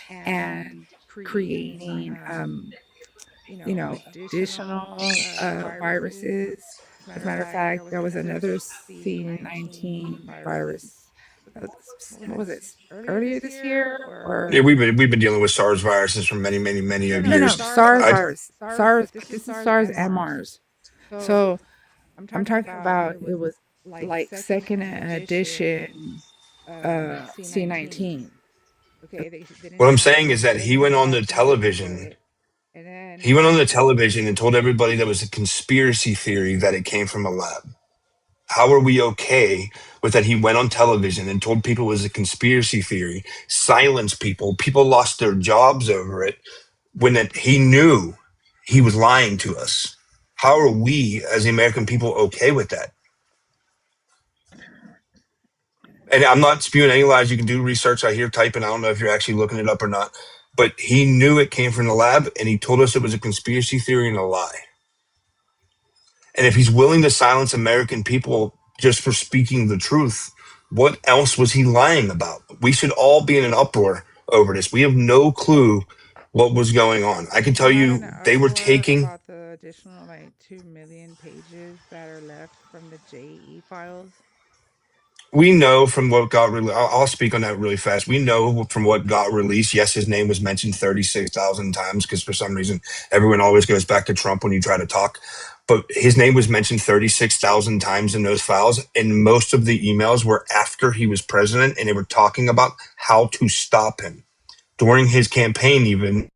S1: and creating, additional viruses. As a matter of fact, there was another C19 virus. What was it? Earlier this year,
S6: Yeah,
S1: or
S6: we've been dealing with SARS viruses for many, many, many of
S1: no,
S6: years.
S1: SARS
S6: I
S1: virus. SARS. This is SARS and Mars. So I'm talking about it was like second edition C19.
S6: what I'm saying is that he went on the television. He went on the television and told everybody that was a conspiracy theory that it came from a lab. How are we okay with that? He went on television and told people it was a conspiracy theory, silenced people. People lost their jobs over it when he knew he was lying to us. How are we as the American people okay with that? And I'm not spewing any lies. You can do research. I hear typing. I don't know if you're actually looking it up or not. But he knew it came from the lab, and he told us it was a conspiracy theory and a lie. And if he's willing to silence American people just for speaking the truth, what else was he lying about? We should all be in an uproar over this. We have no clue what was going on. I can tell
S1: Not in
S6: you
S1: an
S6: they were
S1: uproar
S6: taking.
S1: about the additional like 2 million pages that are left from the JE files.
S6: We know from what got released. I'll speak on that really fast. We know from what got released. Yes, his name was mentioned 36,000 times because for some reason everyone always goes back to Trump when you try to talk. But his name was mentioned 36,000 times in those files, and most of the emails were after he was president, and they were talking about how to stop him during his campaign. Even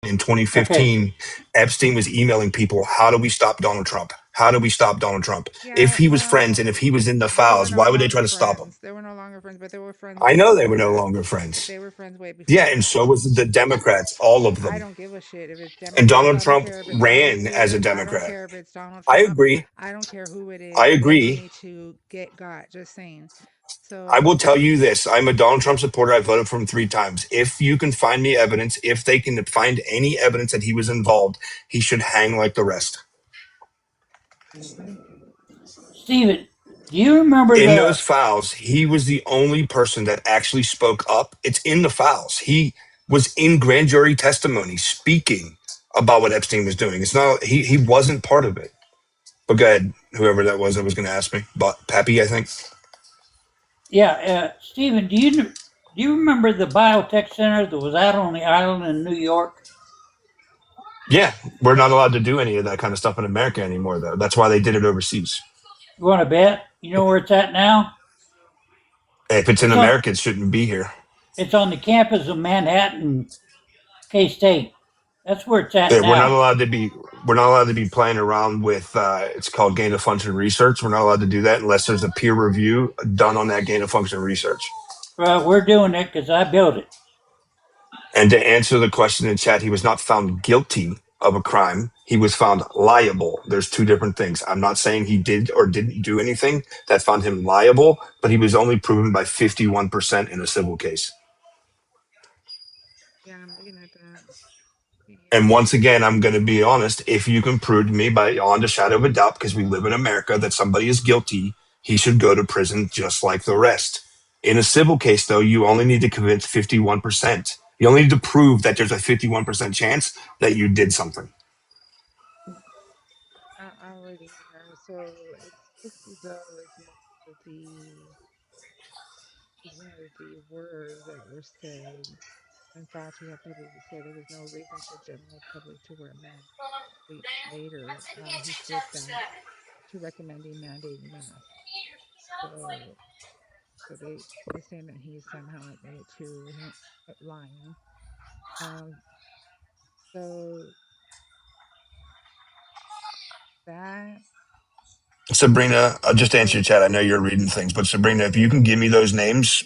S6: in
S5: Okay.
S6: 2015, Epstein was emailing people, how do we stop Donald Trump? How do we stop Donald Trump? If
S1: Yeah,
S6: he was friends
S1: well,
S6: and if he was in the
S1: they were
S6: files,
S1: no
S6: why would they try
S1: longer
S6: to stop him?
S1: friends. They were no longer friends, but they were friends
S6: I
S1: way
S6: know they were
S1: before
S6: no
S1: that.
S6: longer
S1: But
S6: friends.
S1: they were friends way
S6: Yeah,
S1: before
S6: and
S1: that.
S6: so was the Democrats, all of
S1: I
S6: them.
S1: don't give a shit if it's
S6: And
S1: Democrats.
S6: Donald
S1: I don't
S6: Trump
S1: care if it's Bobby
S6: ran as a
S1: Seale. I don't
S6: Democrat.
S1: care if it's Donald
S6: I
S1: Trump.
S6: agree.
S1: I don't care who it
S6: I
S1: is. They
S6: agree.
S1: need to get got. Just saying.
S6: I will
S1: So,
S6: tell you this. I'm a Donald Trump supporter. I voted for him 3 times. If you can find me evidence, if they can find any evidence that he was involved, he should hang like the rest.
S5: Steven, do you remember
S6: In those
S5: the
S6: files, he was the only person that actually spoke up. It's in the files. He was in grand jury testimony speaking about what Epstein was doing. It's not, he wasn't part of it. But go ahead, whoever that was going to ask me. But Pappy, I think.
S5: Steven, do you remember the biotech center that was out on the island in New York?
S6: Yeah, we're not allowed to do any of that kind of stuff in America anymore, though. That's why they did it overseas.
S5: You want to bet? You know where it's at now?
S6: If it's in
S5: It's on
S6: America, it shouldn't be here.
S5: it's on the campus of Manhattan K State. That's where it's at
S6: Yeah, we're not
S5: now.
S6: allowed to be. We're not allowed to be playing around with. It's called gain of function research. We're not allowed to do that unless there's a peer review done on that gain of function research.
S5: We're doing it because I built it.
S6: And to answer the question in chat, he was not found guilty of a crime. He was found liable. There's two different things. I'm not saying he did or didn't do anything that found him liable, but he was only proven by 51% in a civil case.
S1: yeah, I'm looking at that.
S6: And once again, I'm going to be honest. If you can prove to me by on the shadow of a doubt, because we live in America, that somebody is guilty, he should go to prison just like the rest. In a civil case, though, you only need to convince 51%. You only need to prove that there's a 51% chance that you did something.
S1: I already here. So it's just as though it's one of the words that were said. And Fauci had publicly said there was no reason for general public to wear masks. Weeks later, he flipped that to recommending mandating masks. So, so they saying that he somehow admitted to lying. Um, So that
S6: Sabrina, just to answer your chat, I know you're reading things, but Sabrina, if you can give me those names,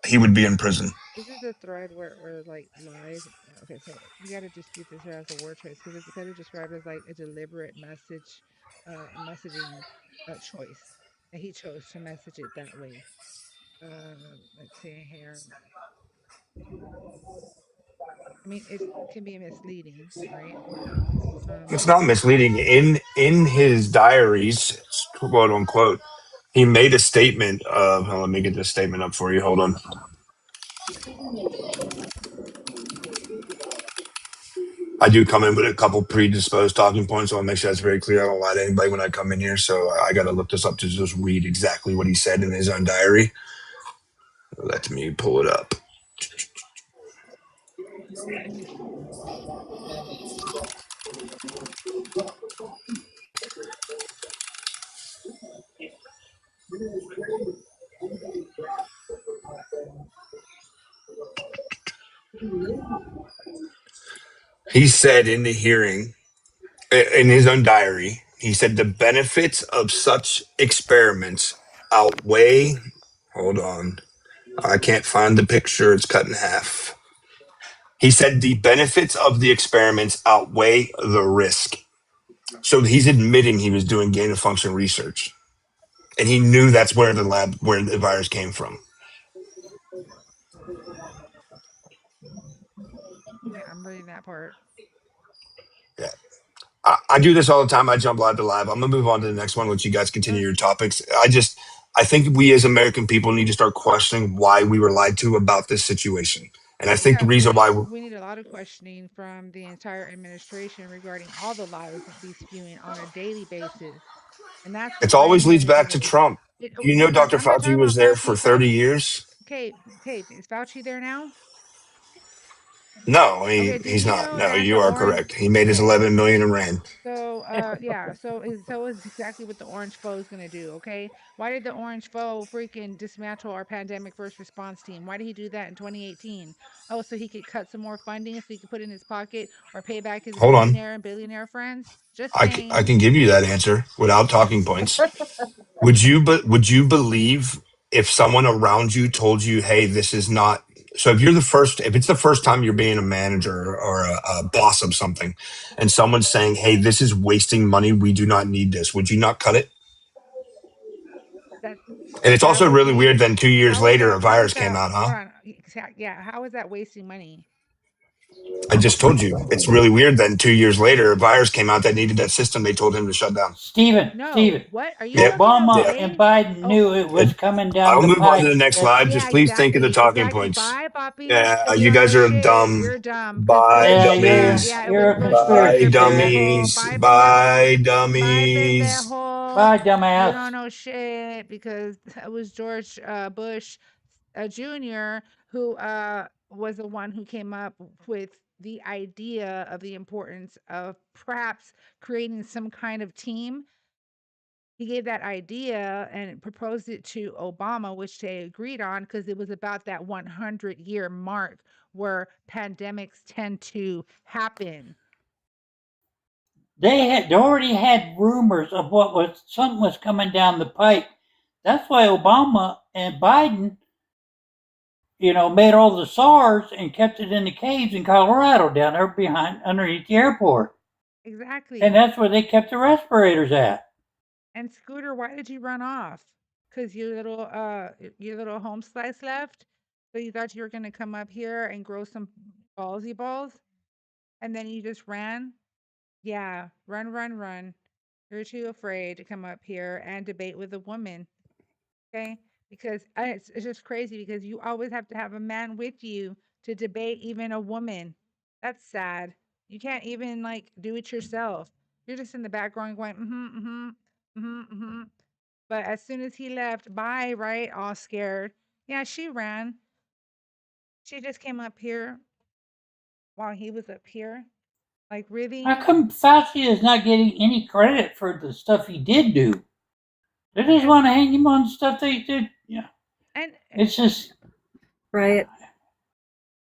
S6: he would be in prison.
S1: this is the thread where like lies. Okay, so we got to dispute this here as a word choice because it's better described as like a deliberate messaging choice that he chose to message it that way. Let's see here. I mean, it can be misleading, right?
S6: It's not misleading. In his diaries, quote unquote, he made a statement of. Let me get this statement up for you. Hold on. I do come in with a couple predisposed talking points, so I'll make sure that's very clear. I don't lie to anybody when I come in here, so I got to look this up to just read exactly what he said in his own diary. Let me pull it up. He said in the hearing, in his own diary, he said the benefits of such experiments outweigh. Hold on. I can't find the picture. It's cut in half. He said the benefits of the experiments outweigh the risk. So he's admitting he was doing gain of function research. And he knew that's where the virus came from.
S1: Yeah, I'm reading that part.
S6: Yeah. I do this all the time. I jump live to live. I'm gonna move on to the next one, let you guys continue your topics. I think we as American people need to start questioning why we were lied to about this situation. And I think the
S1: Yes,
S6: reason why
S1: we need a lot of questioning from the entire administration regarding all the lies that be spewing on a daily basis. And that's what
S6: it
S1: I'm
S6: always
S1: here
S6: leads
S1: to
S6: back to
S1: debate.
S6: Trump. You know, Dr.
S1: I'm not
S6: Fauci
S1: talking
S6: was
S1: about
S6: there for
S1: Fauci.
S6: 30 years.
S1: Okay, is Fauci there now?
S6: No,
S1: Okay, did
S6: he's
S1: you
S6: not.
S1: know
S6: No,
S1: that
S6: you
S1: the
S6: are
S1: orange?
S6: correct. He made his
S1: Okay,
S6: 11 million and ran.
S1: so yeah, so is exactly what the orange foe is gonna do. Okay, why did the orange foe freaking dismantle our pandemic first response team? Why did he do that in 2018? Oh, so he could cut some more funding so he could put it in his pocket or pay back his
S6: Hold on.
S1: millionaire and billionaire friends. Just
S6: I
S1: saying.
S6: can give you that answer without talking points. Would you believe if someone around you told you, "Hey, this is not." So if it's the first time you're being a manager or a boss of something, and someone's saying, "Hey, this is wasting money. We do not need this," would you not cut it?
S1: That
S6: And it's
S1: that
S6: also
S1: would
S6: really weird.
S1: be
S6: Then 2 years later, a
S1: how is
S6: virus came
S1: that
S6: out, huh?
S1: hold on. Yeah, how is that wasting money?
S6: I just told you. It's really weird. Then 2 years later, a virus came out that needed that system. They told him to shut down.
S1: No, what are you
S6: Yep.
S1: talking about?
S5: Obama
S6: Yep.
S5: and
S1: Waste?
S5: Biden
S1: Oh,
S5: knew it was
S6: It,
S5: coming down
S6: I'll
S5: the
S6: move on to
S5: pike.
S6: the next
S5: That
S6: slide.
S1: yeah,
S6: Just please think of the talking
S1: exactly.
S6: points.
S1: Bye, Poppy.
S6: Yeah,
S1: Because you
S6: you
S1: don't know
S6: guys are
S1: shit.
S6: dumb.
S1: You're dumb. Because
S6: Bye,
S5: yeah,
S6: dummies.
S1: yeah, it
S5: you're
S1: was
S5: a
S1: bullshit.
S6: Bye,
S5: conspiracy
S1: You're
S5: theorist.
S1: pendejo.
S6: dummies.
S1: Bye,
S6: Bye,
S1: pendejo. Bye,
S6: dummies.
S1: pendejo.
S5: Bye,
S1: You
S5: dumbass.
S1: don't know shit because it was George Bush Jr. who was the one who came up with the idea of the importance of perhaps creating some kind of team. He gave that idea and proposed it to Obama, which they agreed on because it was about that 100-year mark where pandemics tend to happen.
S5: They already had rumors of something was coming down the pike. That's why Obama and Biden, made all the SARS and kept it in the caves in Colorado down there underneath the airport. And
S1: Exactly.
S5: that's where they kept the respirators at.
S1: And Scooter, why did you run off? Because your little home slice left. So you thought you were gonna come up here and grow some ballsy balls, and then you just ran. Yeah, run, run, run. You're too afraid to come up here and debate with a woman. Okay? Because it's just crazy because you always have to have a man with you to debate even a woman. That's sad. You can't even like do it yourself. You're just in the background going, mm-hmm, mm-hmm, mm-hmm, mm-hmm. But as soon as he left, bye, right? All scared. Yeah, she ran. She just came up here while he was up here. Like, really?
S5: How come Fauci is not getting any credit for the stuff he did do? They just
S1: And
S5: want to hang him on stuff they did. Yeah.
S1: and
S5: It's just
S2: Right.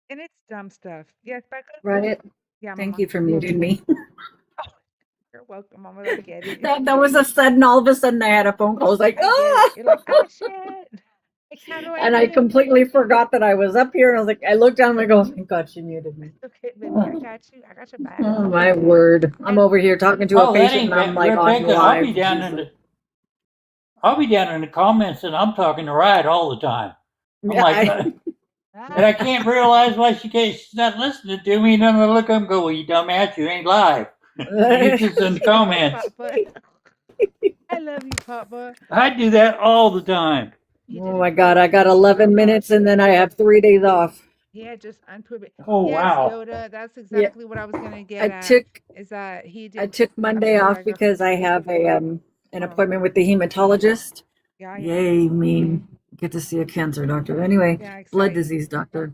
S1: and it's dumb stuff. Yes, Becca?
S2: Right.
S1: Yeah,
S2: Thank
S1: Mama.
S2: you for muting me.
S1: You're welcome, Mama. I get it.
S2: That was a sudden. All of a sudden, I had a phone call. I was like,
S1: I get
S2: ah!
S1: it. You're like, oh shit. Like, how do I
S2: And I
S1: mute?
S2: completely forgot that I was up here. And I was like, I looked down and I go, thank God she muted me.
S1: Okay, baby, I got you. I got your back.
S2: Oh my word! I'm
S1: And
S2: over here talking to a
S5: Oh, that
S2: patient,
S5: ain't
S2: and I'm
S5: bad.
S2: like on
S5: Rebecca, I'll
S2: live.
S5: be down in the comments and I'm talking to Riot all the time. I'm like, and I can't realize why she's not listening to me. And then I look up and go, well, you dumbass, you ain't live. It's just in the comments.
S1: Papa. I love you, Papa.
S5: I do that all the time.
S1: He did
S2: Oh
S1: it
S2: my
S1: for
S2: God!
S1: you.
S2: I got 11 minutes, and then I have 3 days off.
S1: Yeah, just unprove it.
S5: Oh,
S1: Yes,
S5: wow.
S1: Yoda. That's
S2: Yeah,
S1: exactly what I was gonna get
S2: I
S1: at.
S2: took
S1: Is that he
S2: I
S1: did?
S2: took
S1: I'm
S2: Monday
S1: sorry.
S2: off
S1: I got.
S2: because I have an
S1: Oh,
S2: appointment with the hematologist.
S1: yeah, yeah,
S2: Yay, me get to see a cancer doctor. Anyway,
S1: yeah.
S2: blood
S1: Exciting.
S2: disease doctor.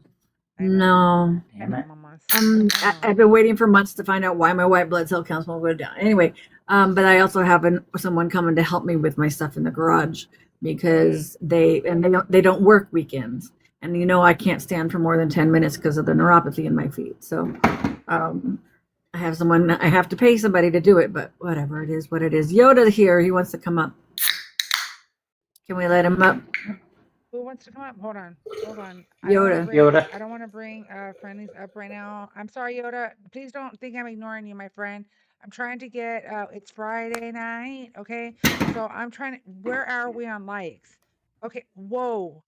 S1: I know.
S2: No,
S1: I
S5: Damn
S1: know,
S5: it.
S1: mamas. I
S2: I,
S1: know.
S2: I've been waiting for months to find out why my white blood cell counts won't go down. Anyway, but I also have someone coming to help me with my stuff in the garage because they don't work weekends, and I can't stand for more than 10 minutes because of the neuropathy in my feet. So, I have someone. I have to pay somebody to do it, but whatever it is, what it is. Yoda here. He wants to come up. Can we let him up?
S1: Who wants to come up? Hold on. Hold on.
S2: Yoda.
S5: Yoda.
S1: I don't want to bring friendlies up right now. I'm sorry, Yoda. Please don't think I'm ignoring you, my friend. I'm trying to get it's Friday night, okay? So I'm trying to where are we on likes? Okay, whoa.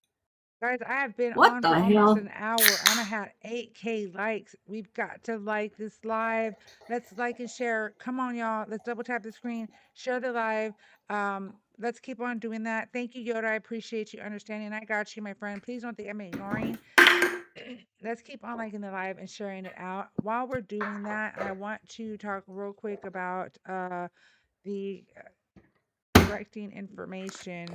S1: Guys, I have been
S2: What
S1: on
S2: the
S1: for almost
S2: hell?
S1: an hour. I'm gonna have 8K likes. We've got to like this live. Let's like and share. Come on, y'all. Let's double tap the screen. Share the live. Let's keep on doing that. Thank you, Yoda. I appreciate you understanding. I got you, my friend. Please don't think I'm ignoring. Let's keep on liking the live and sharing it out. While we're doing that, I want to talk real quick about the correcting information.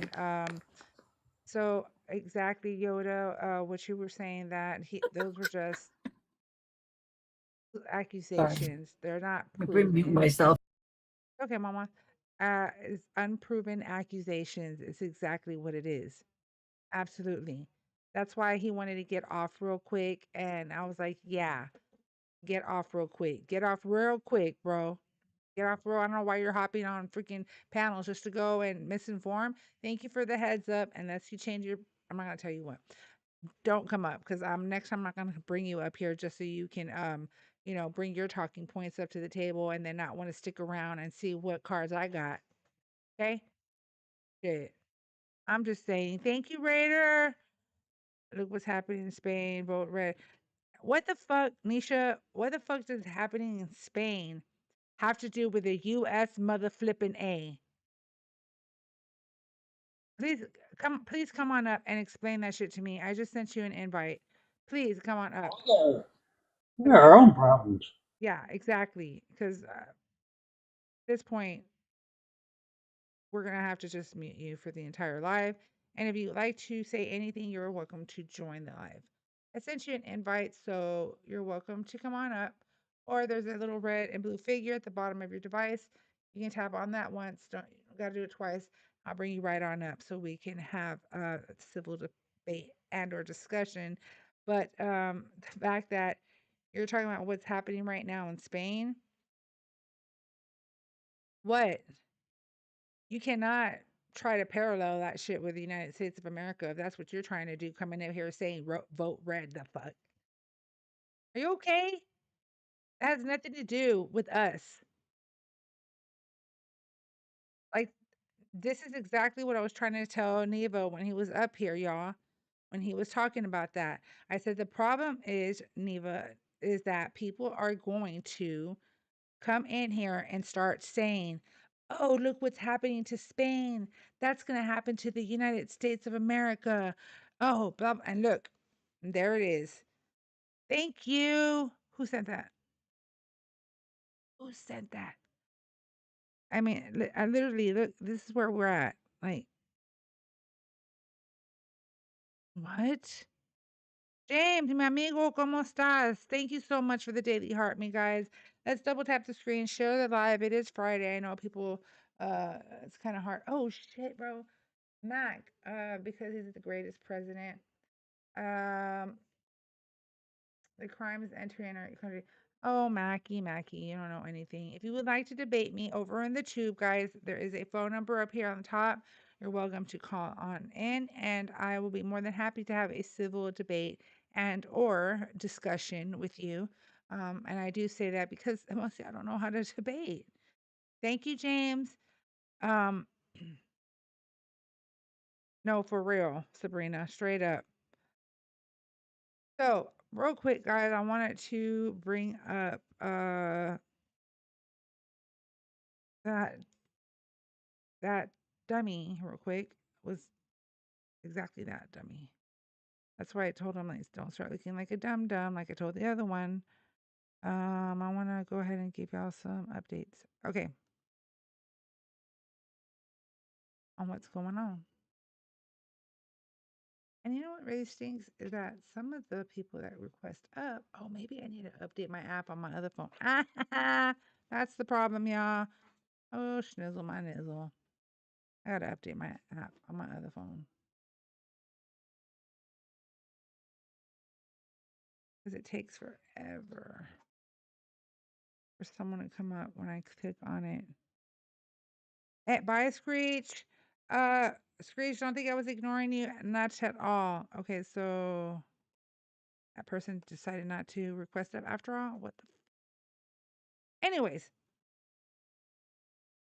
S1: So exactly, Yoda, what you were saying that those were just
S2: Sorry,
S1: accusations. They're not
S2: I'm mute
S1: proven.
S2: myself.
S1: Okay, Mama. It's unproven accusations. It's exactly what it is. Absolutely. That's why he wanted to get off real quick, and I was like, yeah, get off real quick. Get off real quick, bro. Get off real. I don't know why you're hopping on freaking panels just to go and misinform. Thank you for the heads up. Unless you change your, I'm not gonna tell you what. Don't come up because next time I'm not gonna bring you up here just so you can bring your talking points up to the table and then not want to stick around and see what cards I got. Okay? Good. I'm just saying. Thank you, Raider. Look what's happening in Spain. Vote red. What the fuck, Nisha? What the fuck does happening in Spain have to do with the U.S. mother flipping A? Please come on up and explain that shit to me. I just sent you an invite. Please come on up.
S5: Oh, we have our own problems.
S1: Yeah, exactly. Because at this point, we're going to have to just mute you for the entire live. And if you'd like to say anything, you're welcome to join the live. I sent you an invite, so you're welcome to come on up. Or there's a little red and blue figure at the bottom of your device. You can tap on that once. Don't got to do it twice. I'll bring you right on up so we can have a civil debate and or discussion. But the fact that you're talking about what's happening right now in Spain, what? You cannot try to parallel that shit with the United States of America if that's what you're trying to do, coming in here saying vote red. The fuck? Are you okay? That has nothing to do with us. Like, this is exactly what I was trying to tell Nevo when he was up here, y'all. When he was talking about that, I said the problem is, Neva, is that people are going to come in here and start saying, oh, look what's happening to Spain. That's going to happen to the United States of America. Oh, blah, blah. And look, there it is. Thank you. Who sent that? Who sent that? I mean, I literally, look, this is where we're at. Like, what? James, mi amigo, ¿cómo estás? Thank you so much for the daily heart, me guys. Let's double tap the screen, share the live. It is Friday. I know people, it's kind of hard. Oh, shit, bro. Mac, because he's the greatest president. Um, the crime is entering our country. Oh, Mackie, you don't know anything. If you would like to debate me over in the tube, guys, there is a phone number up here on the top. You're welcome to call on in, and I will be more than happy to have a civil debate and or discussion with you. And I do say that because mostly I don't know how to debate. Thank you, James. Um, no, for real, Sabrina, straight up. So, real quick, guys, I wanted to bring up that that dummy real quick was exactly that dummy. That's why I told him like don't start looking like a dum dum like I told the other one. I want to go ahead and give y'all some updates. Okay, on what's going on. And you know what really stinks is that some of the people that request up, oh, maybe I need to update my app on my other phone. That's the problem, y'all. Oh, schnizzle my nizzle. I gotta update my app on my other phone because it takes forever for someone to come up when I click on it. Bye, Screech. Uh, Screech, don't think I was ignoring you. Not at all. Okay, so that person decided not to request it after all. What the? Anyways,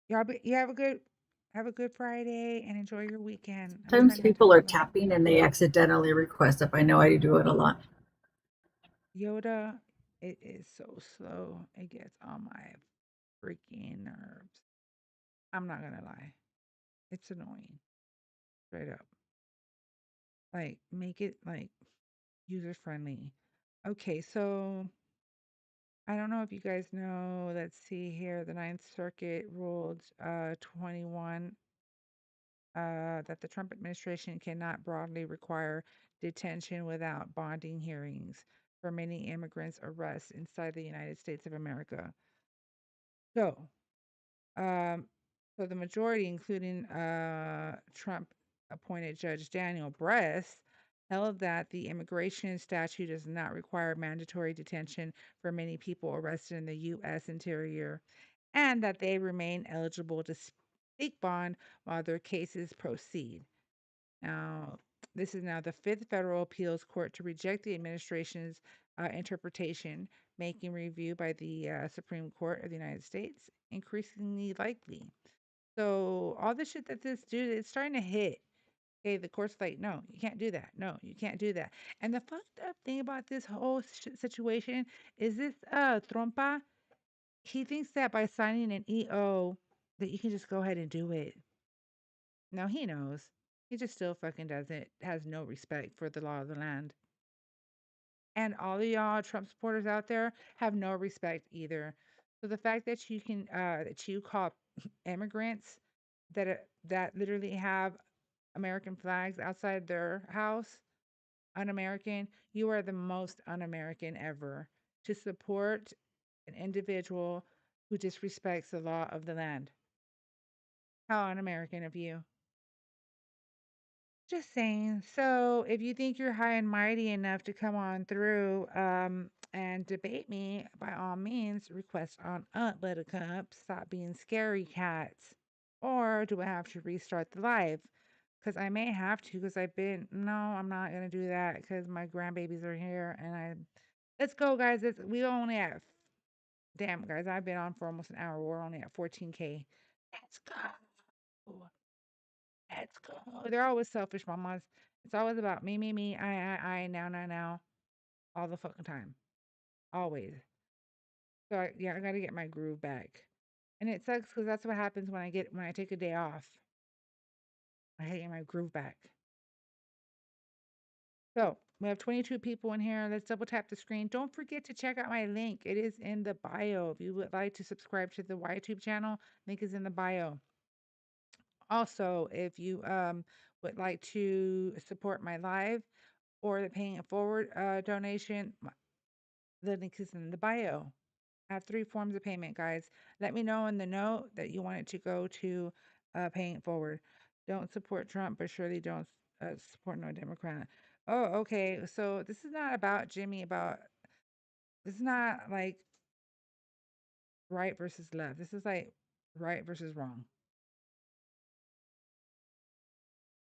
S1: you have a good Friday and enjoy your weekend. I'm
S2: Sometimes
S1: trying not to
S2: people are
S1: call out
S2: tapping and they accidentally request up. I know I do it a lot.
S1: Yoda. It is so slow. It gets on my freaking nerves. I'm not gonna lie. It's annoying. Straight up. Like make it like user friendly. Okay, so I don't know if you guys know. Let's see here. The Ninth Circuit ruled 21 that the Trump administration cannot broadly require detention without bonding hearings for many immigrants' arrests inside the United States of America. So, um, so the majority, including Trump appointed Judge Daniel Bress, held that the immigration statute does not require mandatory detention for many people arrested in the U.S. interior and that they remain eligible to seek bond while their cases proceed. Now, this is now the fifth federal appeals court to reject the administration's interpretation, making review by the Supreme Court of the United States increasingly likely. So all the shit that this dude is starting to hit. Okay, the court's like, no, you can't do that. No, you can't do that. And the fucked up thing about this whole situation is this Trompa, he thinks that by signing an EO that you can just go ahead and do it. No, he knows. He just still fucking doesn't, has no respect for the law of the land. And all of y'all Trump supporters out there have no respect either. So the fact that you can that you call immigrants that literally have American flags outside their house un-American, you are the most un-American ever to support an individual who disrespects the law of the land. How un-American of you. Just saying. So if you think you're high and mighty enough to come on through and debate me, by all means, request on up, buttercup. Stop being scary cats. Or do I have to restart the live? Because I may have to because no, I'm not going to do that because my grandbabies are here let's go, guys. We only have, damn, guys, I've been on for almost an hour. We're only at 14K. Let's go. Let's go. They're always selfish mamas. It's always about me, I, now, all the fucking time. Always. So yeah, I gotta get my groove back. And it sucks because that's what happens when I take a day off. I get my groove back. So we have 22 people in here. Let's double tap the screen. Don't forget to check out my link. It is in the bio. If you would like to subscribe to the YouTube channel, link is in the bio. Also, if you would like to support my live or the paying it forward donation, the link is in the bio. I have 3 forms of payment, guys. Let me know in the note that you want it to go to paying it forward. Don't support Trump, but surely don't support no Democrat. Oh, okay. So this is not about Jimmy. This is not like right versus left. This is like right versus wrong.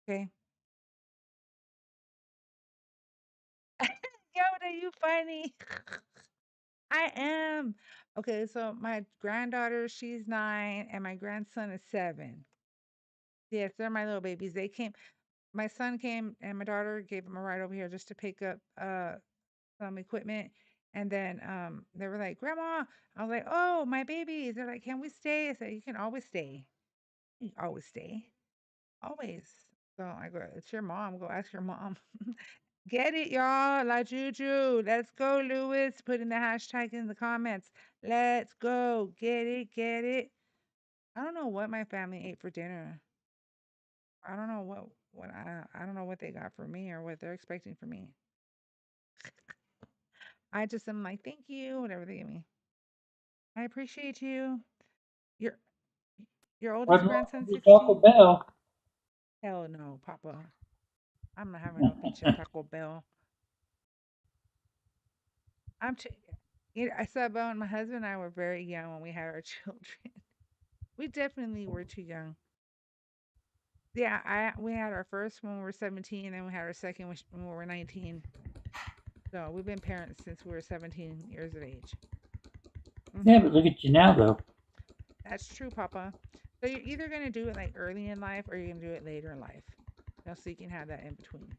S1: Okay. Yoda, you funny. I am. Okay, so my granddaughter, she's 9, and my grandson is 7. Yes, they're my little babies. They came, my son came, and my daughter gave him a ride over here just to pick up some equipment. And then they were like, Grandma, I was like, oh, my babies. They're like, can we stay? I said, you can always stay. You can always stay. Always. So I go, it's your mom. Go ask your mom. Get it, y'all. La Juju. Let's go, Lewis. Put in the hashtag in the comments. Let's go. Get it. Get it. I don't know what my family ate for dinner. I don't know what I don't know what they got for me or what they're expecting for me. I just am like, thank you, whatever they give me. I appreciate you. Your your
S5: I'd
S1: oldest
S5: love
S1: grandson
S5: to Taco
S1: 16?
S5: Bell.
S1: Hell no, Papa. I'm not having no pinche Taco Bell. I'm too, you know, I said Bo and my husband and I were very young when we had our children. We definitely were too young. Yeah, I we had our first when we were 17, and then we had our second when we were 19. So we've been parents since we were 17 years of age.
S5: Yeah,
S1: Hmm.
S5: but look at you now, though.
S1: That's true, Papa. So you're either gonna do it like early in life or you're gonna do it later in life. You know, so you can have that in between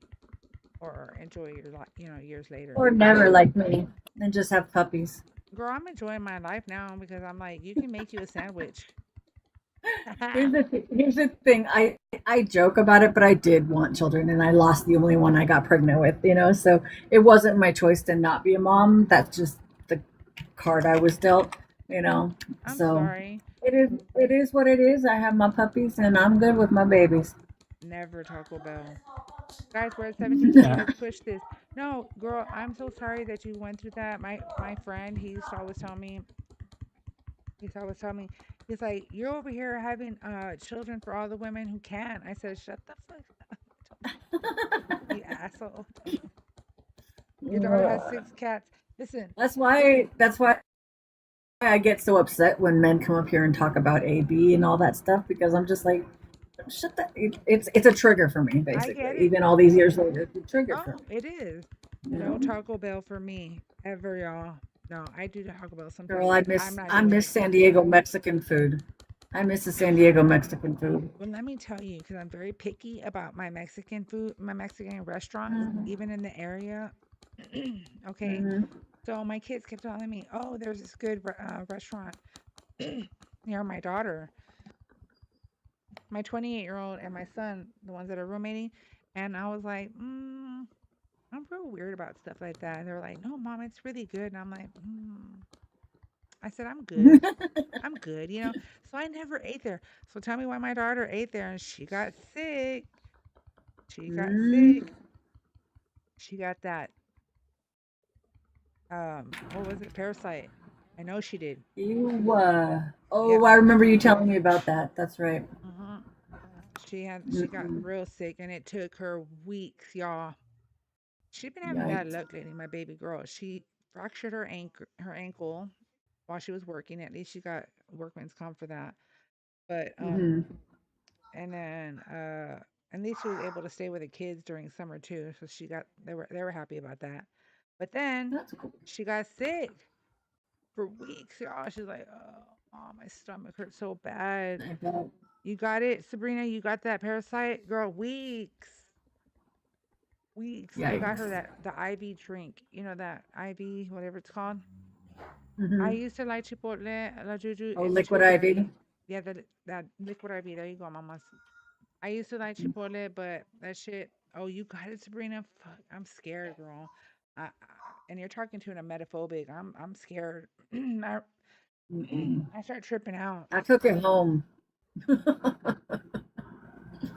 S1: or enjoy your life, years later.
S2: Or never like me and just have puppies.
S1: Girl, I'm enjoying my life now because I'm like, you can make you a sandwich.
S2: Here's the thing. I joke about it, but I did want children, and I lost the only one I got pregnant with. So it wasn't my choice to not be a mom. That's just the card I was dealt. You know,
S1: I'm
S2: so
S1: sorry.
S2: it is what it is. I have my puppies, and I'm good with my babies.
S1: Never Taco Bell. Guys, we're at 17K. Let's push this. No, girl, I'm so sorry that you went through that. My friend, he used to always tell me, he's like, you're over here having children for all the women who can. I said, shut the fuck up, you asshole. Your daughter has 6 cats. Listen,
S2: That's why I get so upset when men come up here and talk about AB and all that stuff because I'm just like, shut that. It's a trigger for me,
S1: I
S2: basically.
S1: get it.
S2: Even all these years later, it's a trigger for
S1: Oh,
S2: me.
S1: it is.
S2: You
S1: No
S2: know,
S1: Taco Bell for me ever, y'all. No, I do Taco Bell
S2: girl,
S1: sometimes,
S2: I
S1: but I'm
S2: miss
S1: not
S2: I
S1: doing
S2: miss
S1: it.
S2: San Diego Mexican food. I miss the San Diego Mexican food.
S1: Well, let me tell you, because I'm very picky about my Mexican food, my Mexican restaurants,
S2: Hmm.
S1: even in the area. Okay.
S2: Hmm.
S1: So my kids kept telling me, oh, there's this good restaurant near my daughter, my 28-year-old and my son, the ones that are roommating. And I was like, I'm real weird about stuff like that. And they were like, no, mom, it's really good. And I'm like, I said, I'm good. I'm good. So I never ate there. So tell me why my daughter ate there and she got sick. She got
S2: Mm.
S1: sick. She got that what was it? Parasite. I know she did.
S2: Oh,
S1: Yep.
S2: I remember you telling me about that. That's right.
S1: Hmm. She got
S2: Mm-mm.
S1: real sick and it took her weeks, y'all. She's been having bad
S2: Yikes.
S1: luck lately, my baby girl. She fractured her ankle while she was working. At least she got workman's comp for that. But
S2: Hmm.
S1: and then at least she was able to stay with the kids during summer too. So they were happy about that. But then
S2: That's cool.
S1: she got sick for weeks, y'all. She's like, oh, my stomach hurts so bad.
S2: I bet.
S1: You got it, Sabrina? You got that parasite? Girl, weeks. Weeks. I got her
S2: Yikes.
S1: that the IV drink. You know that IV, whatever it's called. I
S2: Hmm.
S1: used to like Chipotle, La Juju.
S2: Oh,
S1: It's
S2: liquid
S1: too
S2: IV.
S1: dirty. Yeah, that liquid IV. There you go, mamas. I used to like Chipotle, but that shit. Oh, you got it, Sabrina? Fuck, I'm scared, girl. I, I, and you're talking to an emetophobic. I'm scared.
S2: Mm-mm.
S1: I start tripping out.
S2: I took it home.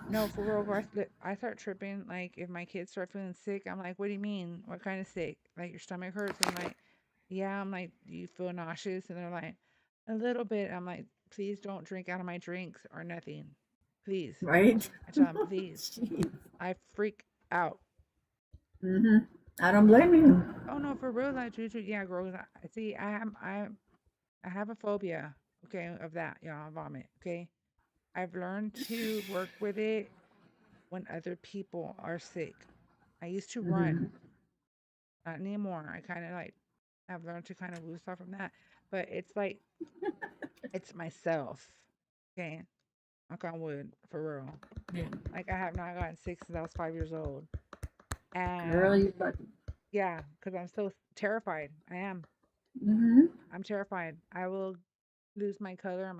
S1: No, for real, girl. I start tripping. Like if my kids start feeling sick, I'm like, "What do you mean? What kind of sick? Like your stomach hurts?" And like, "Yeah." I'm like, "Do you feel nauseous?" And they're like, "A little bit." I'm like, "Please don't drink out of my drinks or nothing, please."
S2: Right?
S1: I tell them, "Please."
S2: Jeez.
S1: I freak out.
S2: Hmm. I don't blame you.
S1: Oh no, for real, like Juju. Yeah, girl. See, I am. I have a phobia, okay, of that, vomit, okay? I've learned to work with it when other people are sick. I used to run,
S2: Mhm.
S1: not anymore. I kind of like I've learned to kind of loose off from that, but it's like it's myself. Okay, knock on wood, for real.
S2: Yeah.
S1: Like I have not gotten sick since I was 5 years old,
S2: Girl,
S1: and
S2: you lucky.
S1: yeah, because I'm so terrified. I am.
S2: Mhm.
S1: I'm terrified. I will lose my color and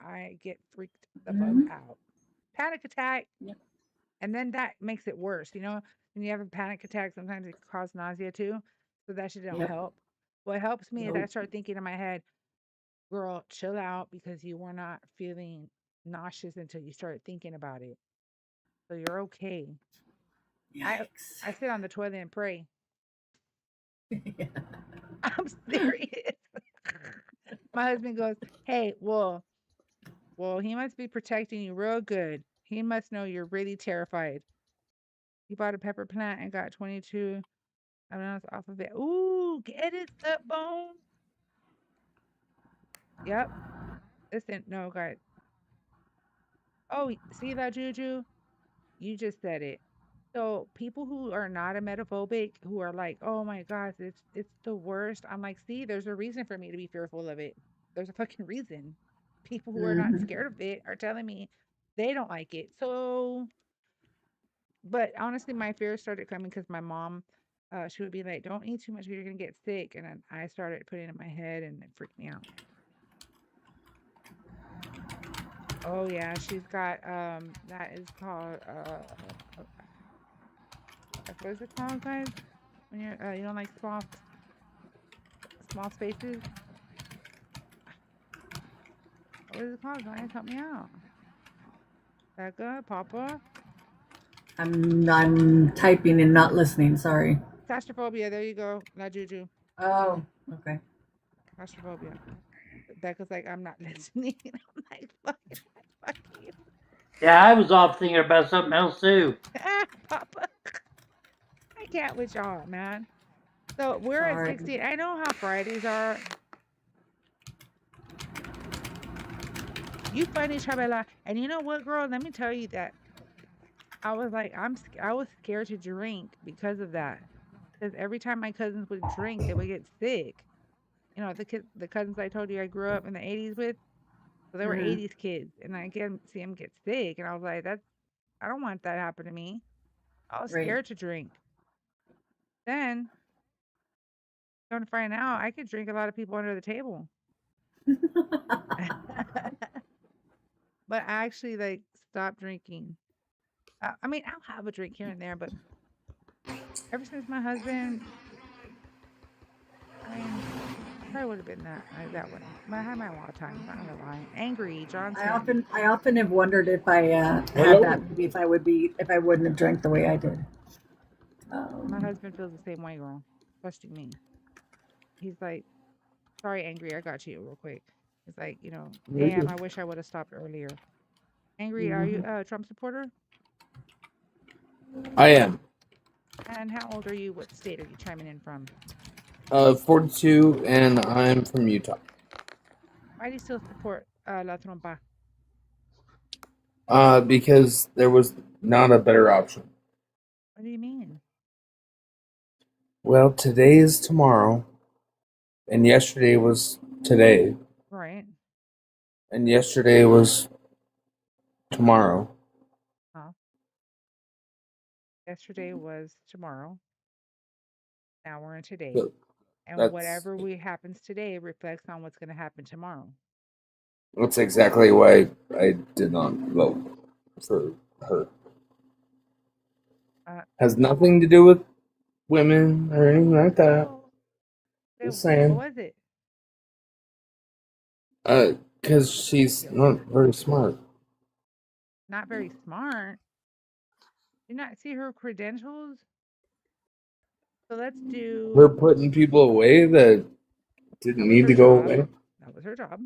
S1: I get freaked the fuck
S2: Mhm.
S1: out. Panic attack.
S2: Yep.
S1: And then that makes it worse. When you have a panic attack, sometimes it can cause nausea too. So that shit don't
S2: Yep.
S1: help. What helps me is I
S2: Nope.
S1: start thinking in my head, girl, chill out because you were not feeling nauseous until you started thinking about it. So you're okay. I
S2: Yikes.
S1: I sit on the toilet and pray.
S2: Yeah.
S1: I'm serious. My husband goes, hey, well, he must be protecting you real good. He must know you're really terrified. He bought a pepper plant and got 22 ounces off of it. Ooh, get it, the bone. Yep. Listen, no, guys. Oh, see that, Juju? You just said it. So people who are not emetophobic, who are like, oh my gosh, it's the worst. I'm like, see, there's a reason for me to be fearful of it. There's a fucking reason. People who are not
S2: Mhm.
S1: scared of it are telling me they don't like it. So, but honestly, my fears started coming because my mom, she would be like, don't eat too much or you're gonna get sick. And then I started putting it in my head and it freaked me out. Oh yeah, she's got that is called what is it called, guys? When you don't like small spaces. What is it called, guys? Help me out. Becca, Papa,
S2: I'm typing and not listening. Sorry.
S1: claustrophobia. There you go. La Juju.
S2: Oh, okay.
S1: Claustrophobia. Becca's like, I'm not listening. I'm like, fuck you.
S5: Yeah, I was off thinking about something else too.
S1: Papa, I can't with y'all, man. So we're at
S2: Sorry.
S1: 16. I know how Fridays are. You funny, Chabela. And you know what, girl? Let me tell you that I was like, I was scared to drink because of that. Because every time my cousins would drink, they would get sick. The cousins I told you I grew up in the 80s with, so they were
S2: Mhm.
S1: 80s kids, and I get see them get sick, and I was like, I don't want that to happen to me. I was
S2: Right.
S1: scared to drink. Then, going to find out, I could drink a lot of people under the table. But I actually like stopped drinking. I mean, I'll have a drink here and there, but ever since my husband, I mean, I probably would have been that way. But I had my wild times. Not gonna lie. Angry Johnson.
S2: I often have wondered if I had
S6: Hello.
S2: that, maybe if I wouldn't have drank the way I did.
S1: My
S2: Um,
S1: husband feels the same way, girl. Trusting me. He's like, sorry, angry. I got you real quick. It's like, damn. I wish I would have stopped earlier. Angry. Are you
S2: mhm.
S1: a Trump supporter?
S8: I am.
S1: And how old are you? What state are you chiming in from?
S8: 42, and I'm from Utah.
S1: Why do you still support La Trompa?
S8: Because there was not a better option.
S1: What do you mean?
S8: Well, today is tomorrow, and yesterday was today,
S1: Right.
S8: and yesterday was tomorrow.
S1: Huh? Yesterday was tomorrow. Now we're in today.
S8: So
S1: And
S8: that's
S1: whatever we happens today reflects on what's going to happen tomorrow.
S8: that's exactly why I did not vote for her.
S1: Uh,
S8: Has nothing to do with women or anything like that.
S1: oh,
S8: Just
S1: what
S8: saying.
S1: was it?
S8: Because she's not very smart.
S1: Not very smart. Did you not see her credentials? So let's
S8: Her
S1: do.
S8: putting people away that
S1: That
S8: didn't
S1: was
S8: need
S1: her
S8: to go
S1: job.
S8: away.
S1: That was her job.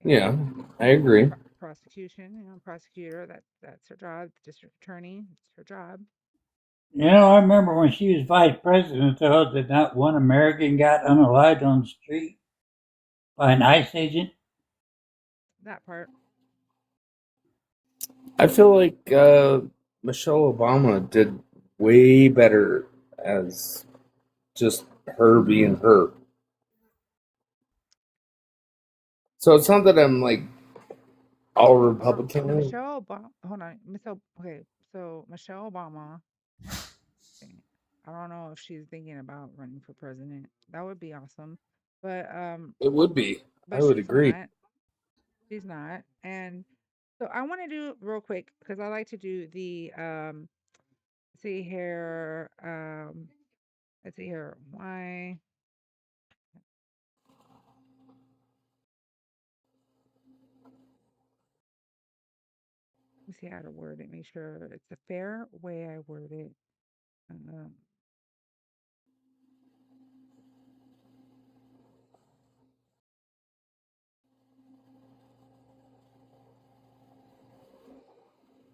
S8: Yeah, I agree.
S1: Prosecution, prosecutor. That's her job. District attorney. It's her job.
S5: You know, I remember when she was vice president, though, that not one American got unalived on the street. By an ICE agent?
S1: That part.
S8: I feel like Michelle Obama did way better as just her being her. So it's not that I'm like all Republican.
S1: Michelle Obama. Hold on. Okay. So Michelle Obama. I don't know if she's thinking about running for president. That would be awesome. But
S8: It would be. I
S1: but
S8: would
S1: she's
S8: agree.
S1: not. She's not. And so I want to do real quick because I like to do the see here let's see here why let me see how to word it, make sure it's a fair way I word it. Um,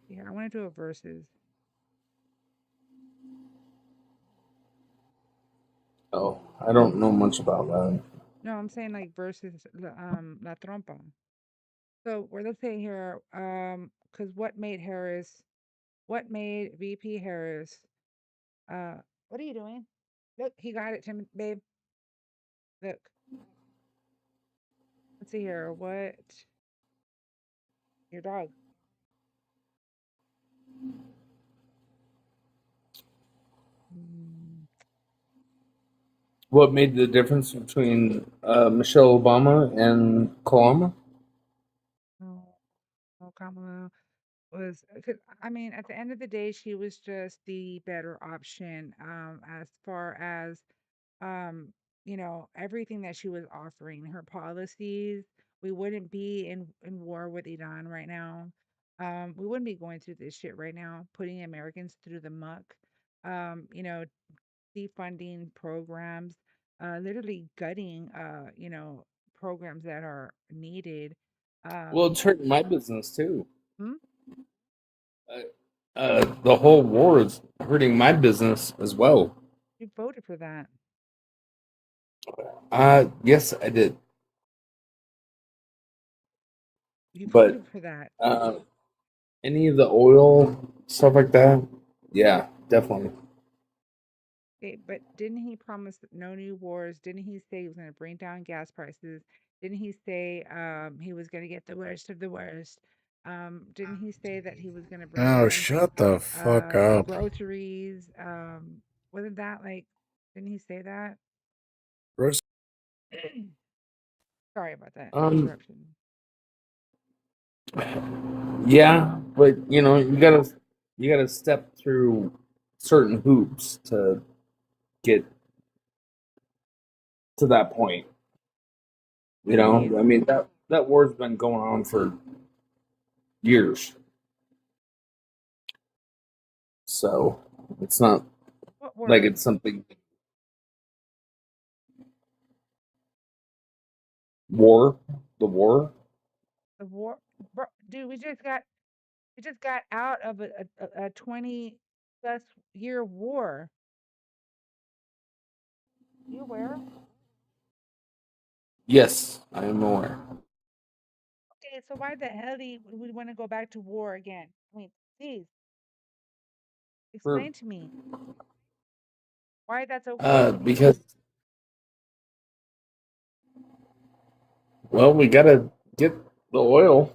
S1: yeah, I want to do a versus.
S8: Oh, I don't know much about that.
S1: No, I'm saying like versus La Trompa. So we're let's say here, because what made VP Harris, what are you doing? Look, he got it, Tim, babe. Look, let's see here. What your dog? Mm,
S8: What made the difference between Michelle Obama and Kalama?
S1: no, no, Kamala was. 'Cause, I mean, at the end of the day, she was just the better option. As far as um, everything that she was offering, her policies, we wouldn't be in war with Iran right now. We wouldn't be going through this shit right now, putting Americans through the muck. You know, defunding programs, literally gutting, programs that are needed.
S8: Well,
S1: Um,
S8: it's hurting my business too.
S1: hmm?
S8: The whole war is hurting my business as well.
S1: You voted for that.
S8: Yes, I did,
S1: You
S8: but
S1: voted for that.
S8: any of the oil stuff like that, yeah, definitely.
S1: Okay, but didn't he promise no new wars? Didn't he say he was going to bring down gas prices? Didn't he say he was going to get the worst of the worst? Didn't he say that he was going to bring
S9: Oh,
S1: down
S9: shut the fuck up.
S1: groceries? Wasn't that like, didn't he say that?
S9: Gross.
S1: Sorry about that
S8: Um,
S1: interruption.
S8: yeah, but you gotta step through certain hoops to get to that point. You
S1: Okay,
S8: know, I mean that war's been going on for years, so it's not
S1: what
S8: like
S1: word?
S8: it's something war, the war.
S1: The war, bro, dude. We just got out of a 20 plus year war. You aware?
S8: Yes, I am aware.
S1: Okay, so why the hell do we want to go back to war again? I mean, please
S8: For
S1: explain to me why that's okay.
S8: because well, we gotta get the oil.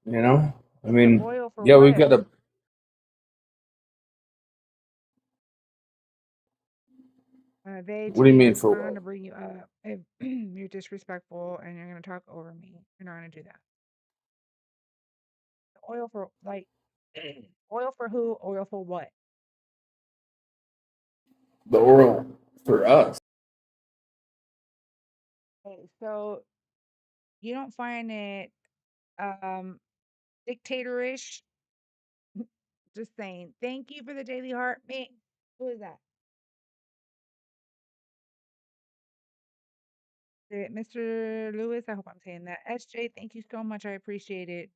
S8: You know, I
S1: The
S8: mean,
S1: oil for
S8: yeah, we've
S1: what?
S8: got to.
S1: They
S8: What do you mean
S1: James,
S8: for
S1: I'm gonna
S8: what?
S1: bring you up. If you're disrespectful and you're gonna talk over me, you're not gonna do that. Oil for like oil for who? Oil for what?
S8: The oil for us.
S1: Okay, so you don't find it um dictatorish? Just saying. Thank you for the daily heart. Me. Who is that? Is it Mr. Lewis? I hope I'm saying that. SJ, thank you so much. I appreciate it.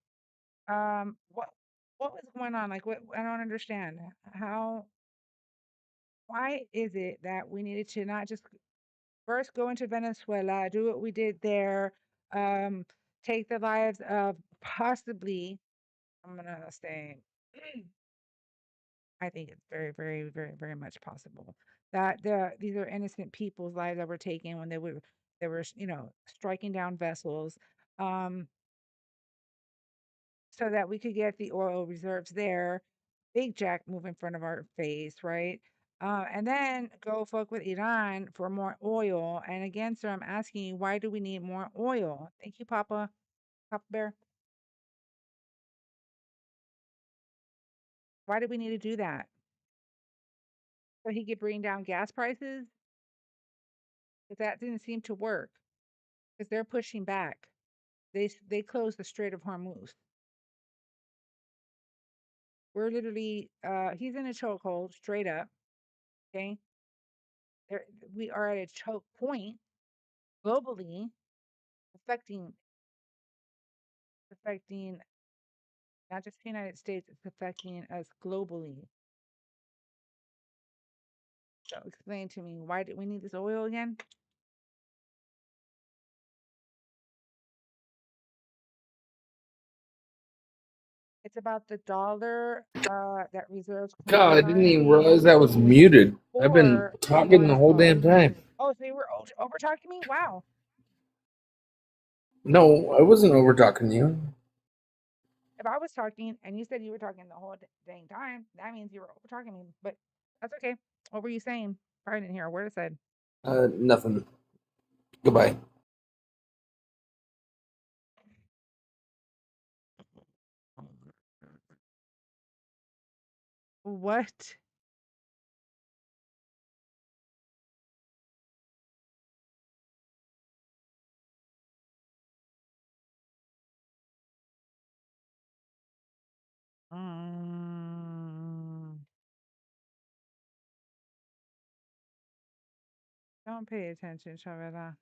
S1: What was going on? Like what I don't understand. How why is it that we needed to not just First, go into Venezuela, do what we did there, take the lives of possibly, I'm gonna say, I think it's very, very, very, very much possible that these are innocent people's lives that were taken when they were, striking down vessels, um, so that we could get the oil reserves there. Big Jack move in front of our face, right? And then go fuck with Iran for more oil. And again, sir, I'm asking you, why do we need more oil? Thank you, Papa Bear. Why do we need to do that? So he could bring down gas prices? If that didn't seem to work, because they're pushing back. They closed the Strait of Hormuz. We're literally, he's in a chokehold, straight up. Okay, there, we are at a choke point globally, affecting affecting not just the United States, it's affecting us globally. So explain to me, why do we need this oil again? It's about the dollar that reserves
S8: God, I didn't even
S1: currency
S8: realize that was muted. I've been
S1: for the
S8: talking the
S1: US
S8: whole damn
S1: dollar.
S8: time.
S1: Oh, so you were over talking me? Wow.
S8: No, I wasn't over talking you.
S1: If I was talking and you said you were talking the whole dang time, that means you were over talking me. But that's okay. What were you saying? Probably didn't hear a word I said.
S8: Nothing. Goodbye.
S1: What? Mm, don't pay attention, Chavela.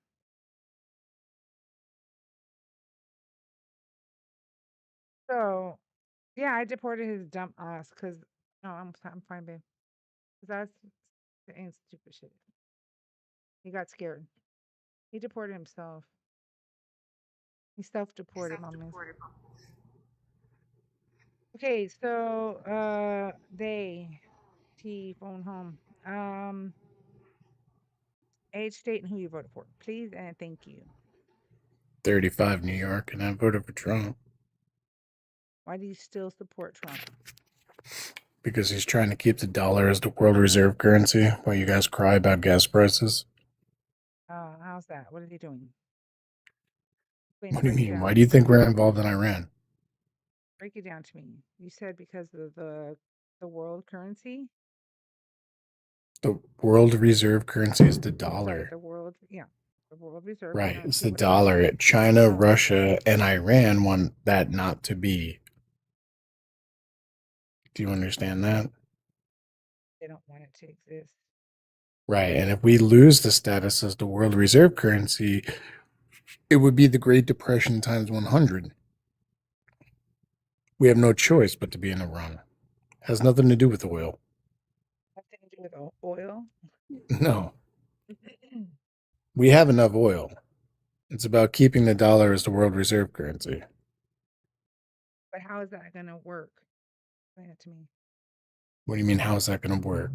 S1: So, yeah, I deported his dumb ass because, no, I'm fine, babe. Because that's ain't stupid shit. He got scared. He deported himself. He self-deported, mommies. Okay, so T phone home. Age, state, and who you voted for, please and thank you.
S9: 35 New York, and I voted for Trump
S1: Why do you still support Trump?
S9: because he's trying to keep the dollar as the world reserve currency while you guys cry about gas prices.
S1: How's that? What is he doing? Explain
S9: What
S1: it.
S9: do you
S1: Break it
S9: mean?
S1: down.
S9: Why do you think we're involved in Iran?
S1: Break it down to me. You said because of the world currency.
S9: The world reserve currency is the
S1: Sorry,
S9: dollar.
S1: the world. Yeah, the world reserve
S9: Right, it's
S1: currency.
S9: the
S1: What else?
S9: dollar. China,
S1: What else?
S9: Russia, and Iran want that not to be. Do you understand that?
S1: They don't want it to exist.
S9: Right, and if we lose the status as the world reserve currency, it would be the Great Depression times 100. We have no choice but to be in a run. Has nothing to do with oil.
S1: Nothing to do with oil.
S9: No, we have enough oil. It's about keeping the dollar as the world reserve currency.
S1: But how is that going to work? Explain it to me.
S9: What do you mean, how is that going to work?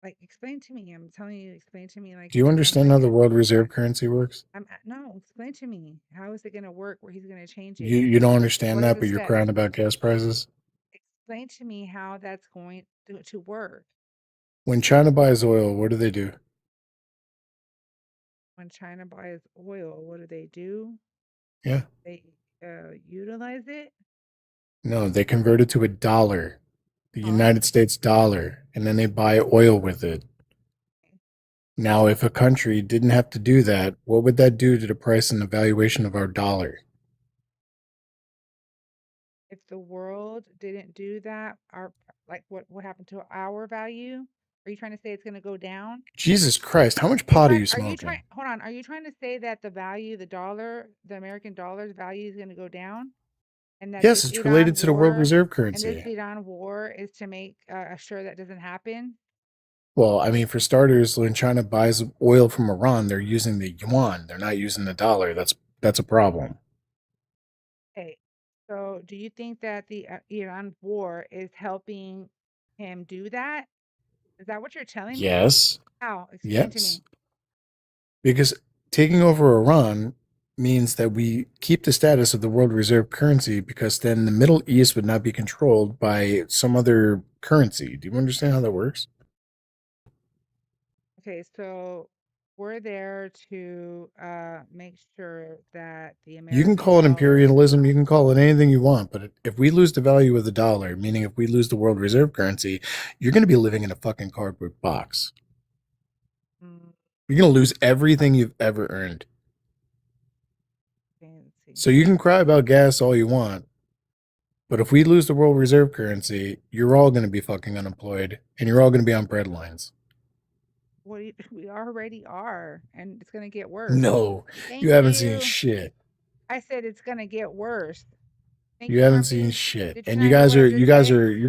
S1: Like, explain to me. I'm telling you, explain to me. Like,
S9: Do you
S1: I'm
S9: understand how the world reserve currency works?
S1: no, explain to me. How is it going to work where he's going to change it?
S9: You don't understand
S1: What are
S9: that,
S1: the
S9: but you're
S1: steps?
S9: crying about gas prices?
S1: Explain to me how that's going to work.
S9: When China buys oil, what do?
S1: When China buys oil, what do?
S9: Yeah.
S1: They utilize it.
S9: No, they convert it to a dollar, the
S1: Huh?
S9: United States dollar, and then they buy oil with it. Now, if a country didn't have to do that, what would that do to the price and the valuation of our dollar?
S1: If the world didn't do that, what happened to our value? Are you trying to say it's going to go down?
S9: Jesus Christ, how much pot are you smoking?
S1: Hold on, are you trying to say that the value, the dollar, the American dollar's value is going to go down? And that
S9: Yes, it's related to the world reserve
S1: this
S9: currency.
S1: Iran war is to make sure that doesn't happen?
S9: Well, I mean, for starters, when China buys oil from Iran, they're using the yuan. They're not using the dollar. That's a problem.
S1: Okay. So, do you think that the Iran war is helping him do that? Is that what you're telling me?
S9: Yes.
S1: How? Explain to
S9: Yes.
S1: me.
S9: Because taking over Iran means that we keep the status of the world reserve currency because then the Middle East would not be controlled by some other currency. Do you understand how that works?
S1: Okay, so we're there to make sure that the
S9: You can
S1: American
S9: call it
S1: dollar.
S9: imperialism, you can call it anything you want, but if we lose the value of the dollar, meaning if we lose the world reserve currency, you're going to be living in a fucking cardboard box.
S1: Mm,
S9: You're going to lose everything you've ever earned.
S1: okay, let's see.
S9: So you can cry about gas all you want, but if we lose the world reserve currency, you're all going to be fucking unemployed and you're all going to be on breadlines.
S1: We already are, and it's gonna get worse.
S9: No, you
S1: Thank
S9: haven't seen
S1: you.
S9: shit.
S1: I said it's gonna get worse. Thank
S9: You
S1: you,
S9: haven't seen
S1: Grumpy.
S9: shit.
S1: Did you
S9: And
S1: not hear what I just said?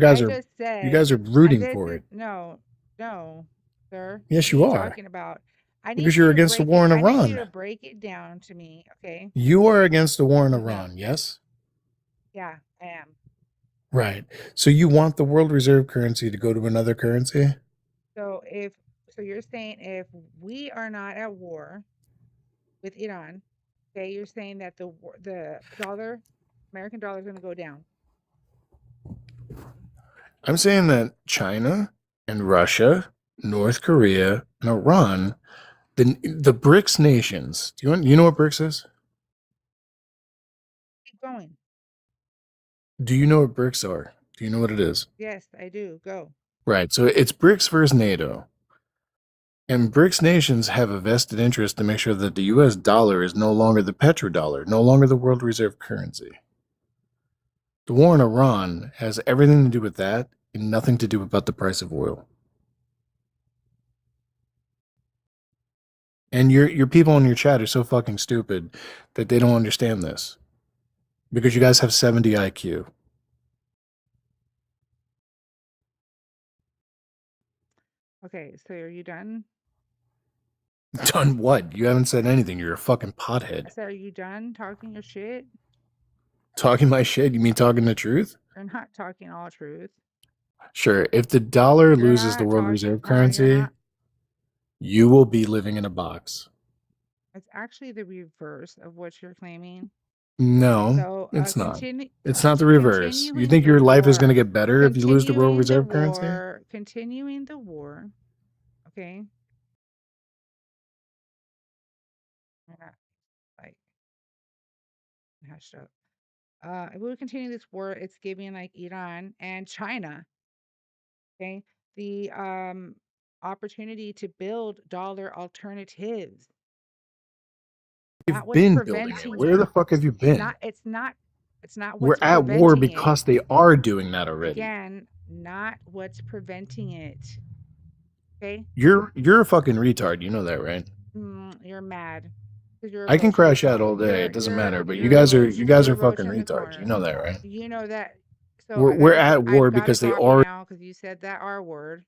S1: I just
S9: you
S1: said,
S9: guys are rooting for it.
S1: no, no, sir.
S9: Yes,
S1: What are
S9: you
S1: you
S9: are.
S1: talking about? I
S9: Because
S1: need you
S9: you're
S1: to
S9: against the
S1: break it.
S9: war in
S1: I need you
S9: Iran.
S1: to break it down to me, okay?
S9: You are against the war in
S1: No,
S9: Iran, yes?
S1: yeah, I am.
S9: Right. So you want the world reserve currency to go to another currency?
S1: So you're saying if we are not at war with Iran, okay, you're saying that the dollar, American dollar, is going to go down.
S9: I'm saying that China and Russia, North Korea, and Iran, the BRICS nations. You know what BRICS is?
S1: Keep going.
S9: Do you know what BRICS are? Do you know what it is?
S1: Yes, I do. Go.
S9: Right. So it's BRICS versus NATO. And BRICS nations have a vested interest to make sure that the US dollar is no longer the petrodollar, no longer the world reserve currency. The war in Iran has everything to do with that and nothing to do about the price of oil. And your people in your chat are so fucking stupid that they don't understand this. Because you guys have 70 IQ.
S1: Okay, so are you done?
S9: Done what? You haven't said anything. You're a fucking
S1: I
S9: pothead.
S1: said, are you done talking your shit?
S9: Talking my shit? You mean talking the truth?
S1: You're not talking all truth.
S9: Sure. If the dollar
S1: You're
S9: loses the
S1: not
S9: world
S1: talking.
S9: reserve
S1: No, you're
S9: currency,
S1: not.
S9: you will be living in a box.
S1: It's actually the reverse of what you're claiming.
S9: No,
S1: So,
S9: it's not.
S1: continue.
S9: It's not the reverse. You think your life is going to get better if you lose the world reserve currency?
S1: Continuing the war. Okay. You're not like hashed up. If we continue this war, it's giving like Iran and China, okay, the opportunity to build dollar alternatives. Not
S9: You've
S1: what's
S9: been building it.
S1: preventing
S9: Where
S1: it.
S9: the fuck have you been?
S1: It's not
S9: We're
S1: what's
S9: at war
S1: preventing it.
S9: because they are doing that already.
S1: Again, not what's preventing it. Okay?
S9: You're a fucking retard. You know that, right?
S1: You're mad because you're a
S9: I can
S1: roach in the
S9: crash out
S1: corner.
S9: all day. It doesn't matter. But you
S1: You're a
S9: guys are
S1: roach.
S9: you guys
S1: You're
S9: are
S1: a roach
S9: fucking
S1: in the
S9: retards. You
S1: corner.
S9: know that, right?
S1: You know that. So
S9: We're at war
S1: I've got to
S9: because they
S1: stop you
S9: are.
S1: now because you said that R word.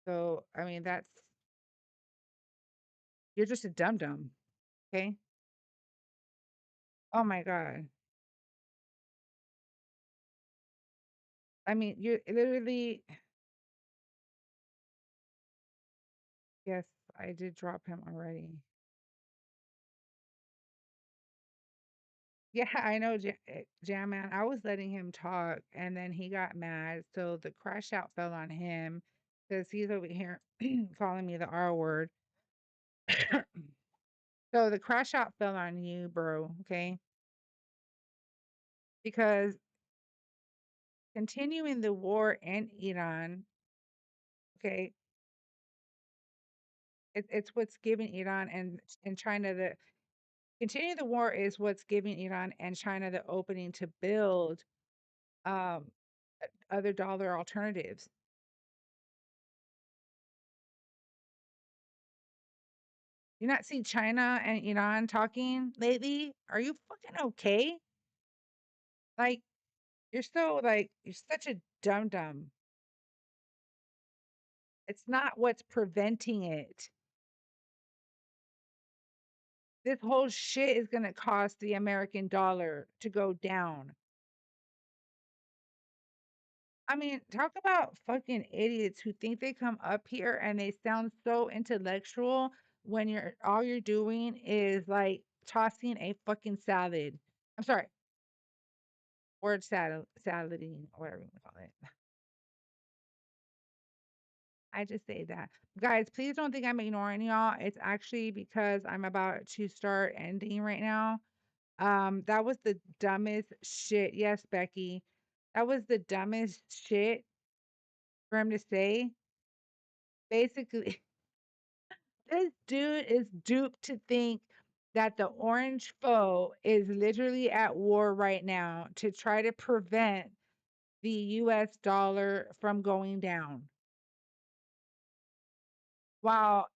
S1: So I mean you're just a dum dum. Okay. Oh my god. I mean, you're literally. Yes, I did drop him already. Yeah, I know, Jam Man. I was letting him talk, and then he got mad. So the crash out fell on him because he's over here calling me the R word. So the crash out fell on you, bro. Okay, because continuing the war in Iran, okay, it's what's giving Iran and China the continue the war is what's giving Iran and China the opening to build um other dollar alternatives. You not see China and Iran talking lately? Are you fucking okay? Like you're such a dum dum. It's not what's preventing it. This whole shit is going to cost the American dollar to go down. I mean, talk about fucking idiots who think they come up here and they sound so intellectual when all you're doing is like tossing a fucking salad. I'm sorry, word salading, or whatever you want to call it. I just say that. Guys, please don't think I'm ignoring y'all. It's actually because I'm about to start ending right now. That was the dumbest shit. Yes, Becky. That was the dumbest shit for him to say. Basically, this dude is duped to think that the orange foe is literally at war right now to try to prevent the US dollar from going down. While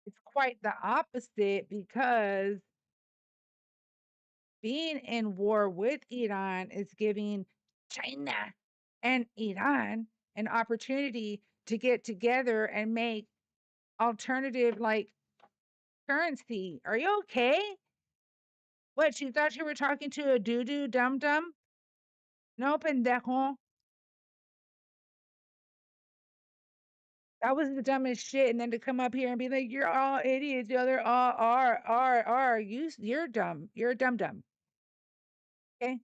S1: it's quite the opposite, because being in war with Iran is giving China and Iran an opportunity to get together and make alternative like currency. Are you okay? What, you thought you were talking to a doo-doo dum-dum? No, pendejo. That was the dumbest shit. And then to come up here and be like, you're all idiots. The other are. You're dumb. You're a dum-dum. Okay?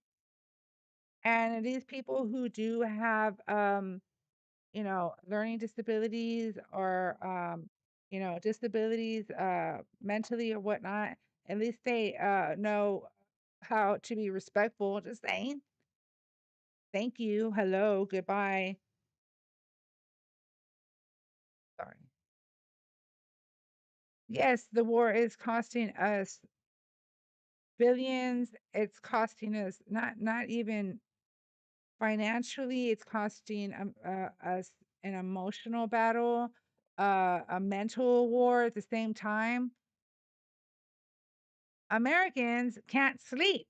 S1: And these people who do have learning disabilities or disabilities mentally or whatnot, at least they know how to be respectful. Just saying. Thank you. Hello. Goodbye. Sorry. Yes, the war is costing us billions. It's costing us not even financially, it's costing us an emotional battle, a mental war at the same time. Americans can't sleep.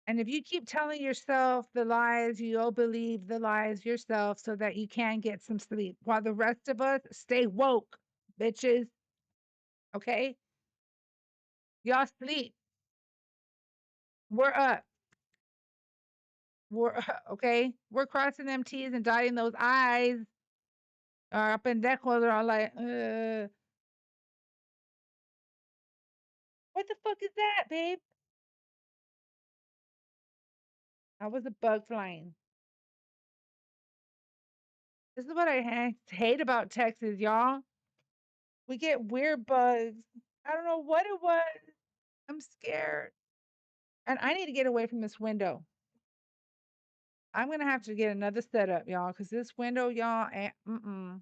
S1: And if you keep telling yourself the lies, you'll believe the lies yourself so that you can get some sleep while the rest of us stay woke, bitches. Okay? Y'all sleep. We're up. We're okay. We're crossing them T's and dotting those I's. Up in that corner, they're all like, what the fuck is that, babe? That was a bug flying. This is what I hate about Texas, y'all. We get weird bugs. I don't know what it was. I'm scared. And I need to get away from this window. I'm gonna have to get another setup, y'all, because this window, y'all, mm-mm.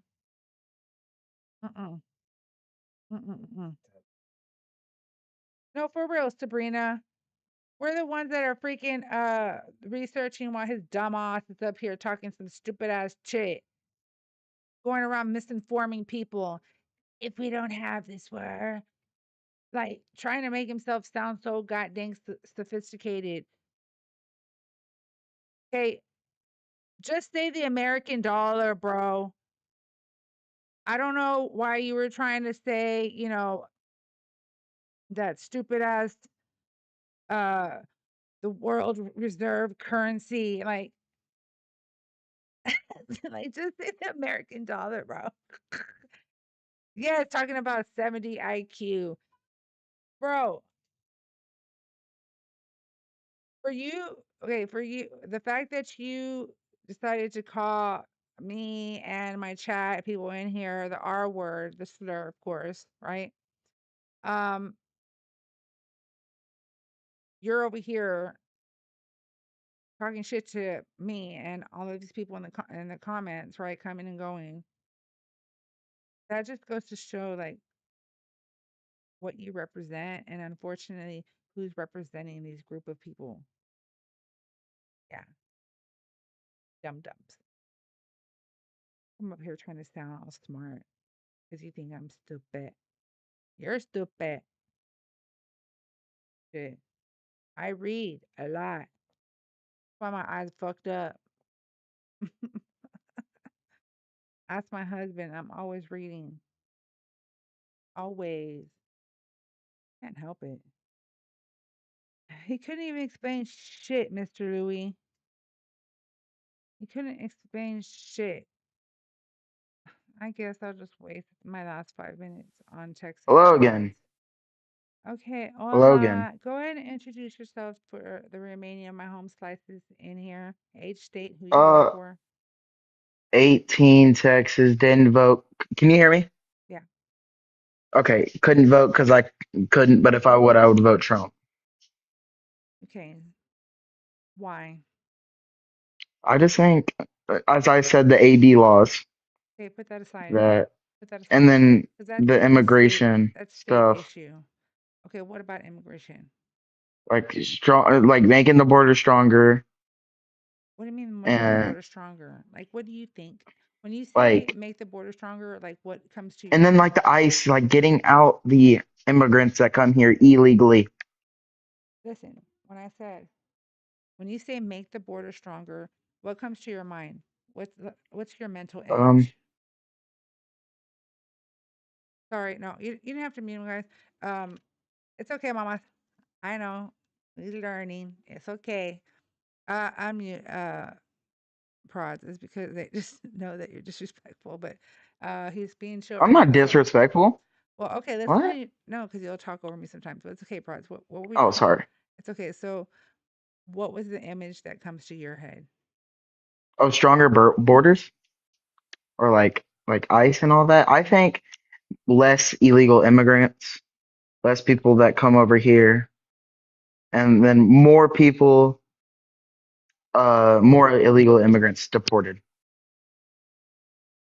S1: Mm-mm. Mm-mm. No, for real, Sabrina. We're the ones that are freaking researching while his dumb ass is up here talking some stupid ass shit. Going around misinforming people. If we don't have this war, like trying to make himself sound so goddamn sophisticated. Okay, just say the American dollar, bro. I don't know why you were trying to say, that stupid ass uh the world reserve currency. Like like just say the American dollar, bro. Yeah, talking about 70 IQ. Bro, for you, the fact that you decided to call me and my chat people in here the R word, the slur, of course, right? Um, you're over here talking shit to me and all of these people in the comments, right, coming and going. That just goes to show like what you represent, and unfortunately, who's representing these group of people. Yeah, dum dums. I'm up here trying to sound all smart because you think I'm stupid. You're stupid. Shit. I read a lot. Why my eyes fucked up. Ask my husband. I'm always reading. Always. Can't help it. He couldn't even explain shit, Mr. Louis. He couldn't explain shit. I guess I'll just waste my last 5 minutes on Texas
S3: Hello
S1: Prods.
S3: again.
S1: Okay,
S3: Hello again.
S1: hola. Go ahead and introduce yourself for the remaining of my home slices in here. Age, state, who you vote
S3: Uh,
S1: for.
S3: 18 Texas didn't vote. Can you hear me?
S1: Yeah.
S3: Okay, couldn't vote because I couldn't, but if I would vote Trump.
S1: Okay. Why?
S3: I just think, as I said, the AB laws
S1: Okay, put that aside.
S3: that,
S1: Put that
S3: and
S1: aside.
S3: then
S1: Because that's
S3: the
S1: a state
S3: immigration stuff,
S1: issue. Okay, what about immigration?
S3: like strong, like making the border stronger,
S1: What do you mean making the
S3: and
S1: border stronger? Like, what do you think? When you say
S3: like,
S1: make the border stronger, like what comes to your
S3: and then
S1: mind?
S3: like the ICE, like getting out the immigrants that come here illegally.
S1: Listen, when you say make the border stronger, what comes to your mind? What's your mental
S3: Um,
S1: image? Sorry, no, you don't have to mute me, guys. It's okay, Mama. I know. We're learning. It's okay. I'm mute. Prods is because they just know that you're disrespectful, but he's being chill
S3: I'm
S1: right
S3: not
S1: now. So,
S3: disrespectful.
S1: well, okay, let's
S3: What?
S1: continue. No, because you'll talk over me sometimes, but it's okay, Prods. What were we
S3: Oh,
S1: doing?
S3: sorry.
S1: It's okay. So, what was the image that comes to your head?
S3: Oh, stronger borders or like ICE and all that. I think less illegal immigrants, less people that come over here, and then more people, more illegal immigrants deported.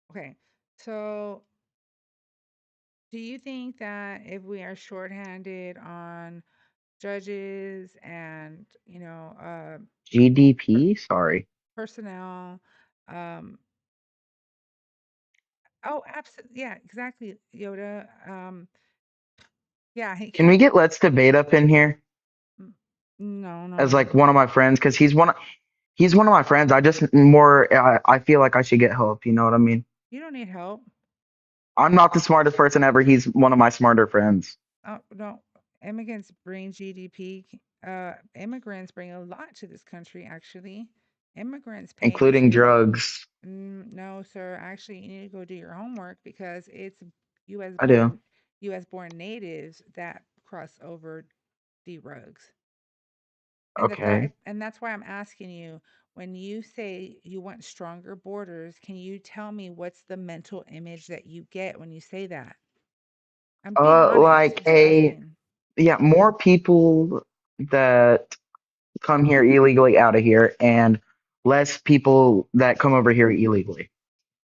S1: Okay, so do you think that if we are shorthanded on judges and
S3: GDP? Sorry.
S1: personnel, um, oh, absolutely, yeah, exactly, Yoda. Yeah, he
S3: Can
S1: can.
S3: we get Let's Debate up in here
S1: No, no,
S3: as
S1: no.
S3: like one of my friends? Because he's one of my friends. I just more I feel like I should get help. You know what I mean?
S1: You don't need help.
S3: I'm not the smartest person ever. He's one of my smarter friends,
S1: Oh, no. Immigrants bring GDP. Immigrants bring a lot to this country, actually. Immigrants pay this.
S3: including drugs.
S1: No, sir. Actually, you need to go do your homework because it's U.S.
S3: I do.
S1: born U.S. born natives that cross over the rugs.
S3: Okay.
S1: And that's why I'm asking you, when you say you want stronger borders, can you tell me what's the mental image that you get when you say that? I'm being honest,
S3: Like
S1: just
S3: a
S1: asking.
S3: yeah, more people that come here illegally out of here, and less people that come over here illegally.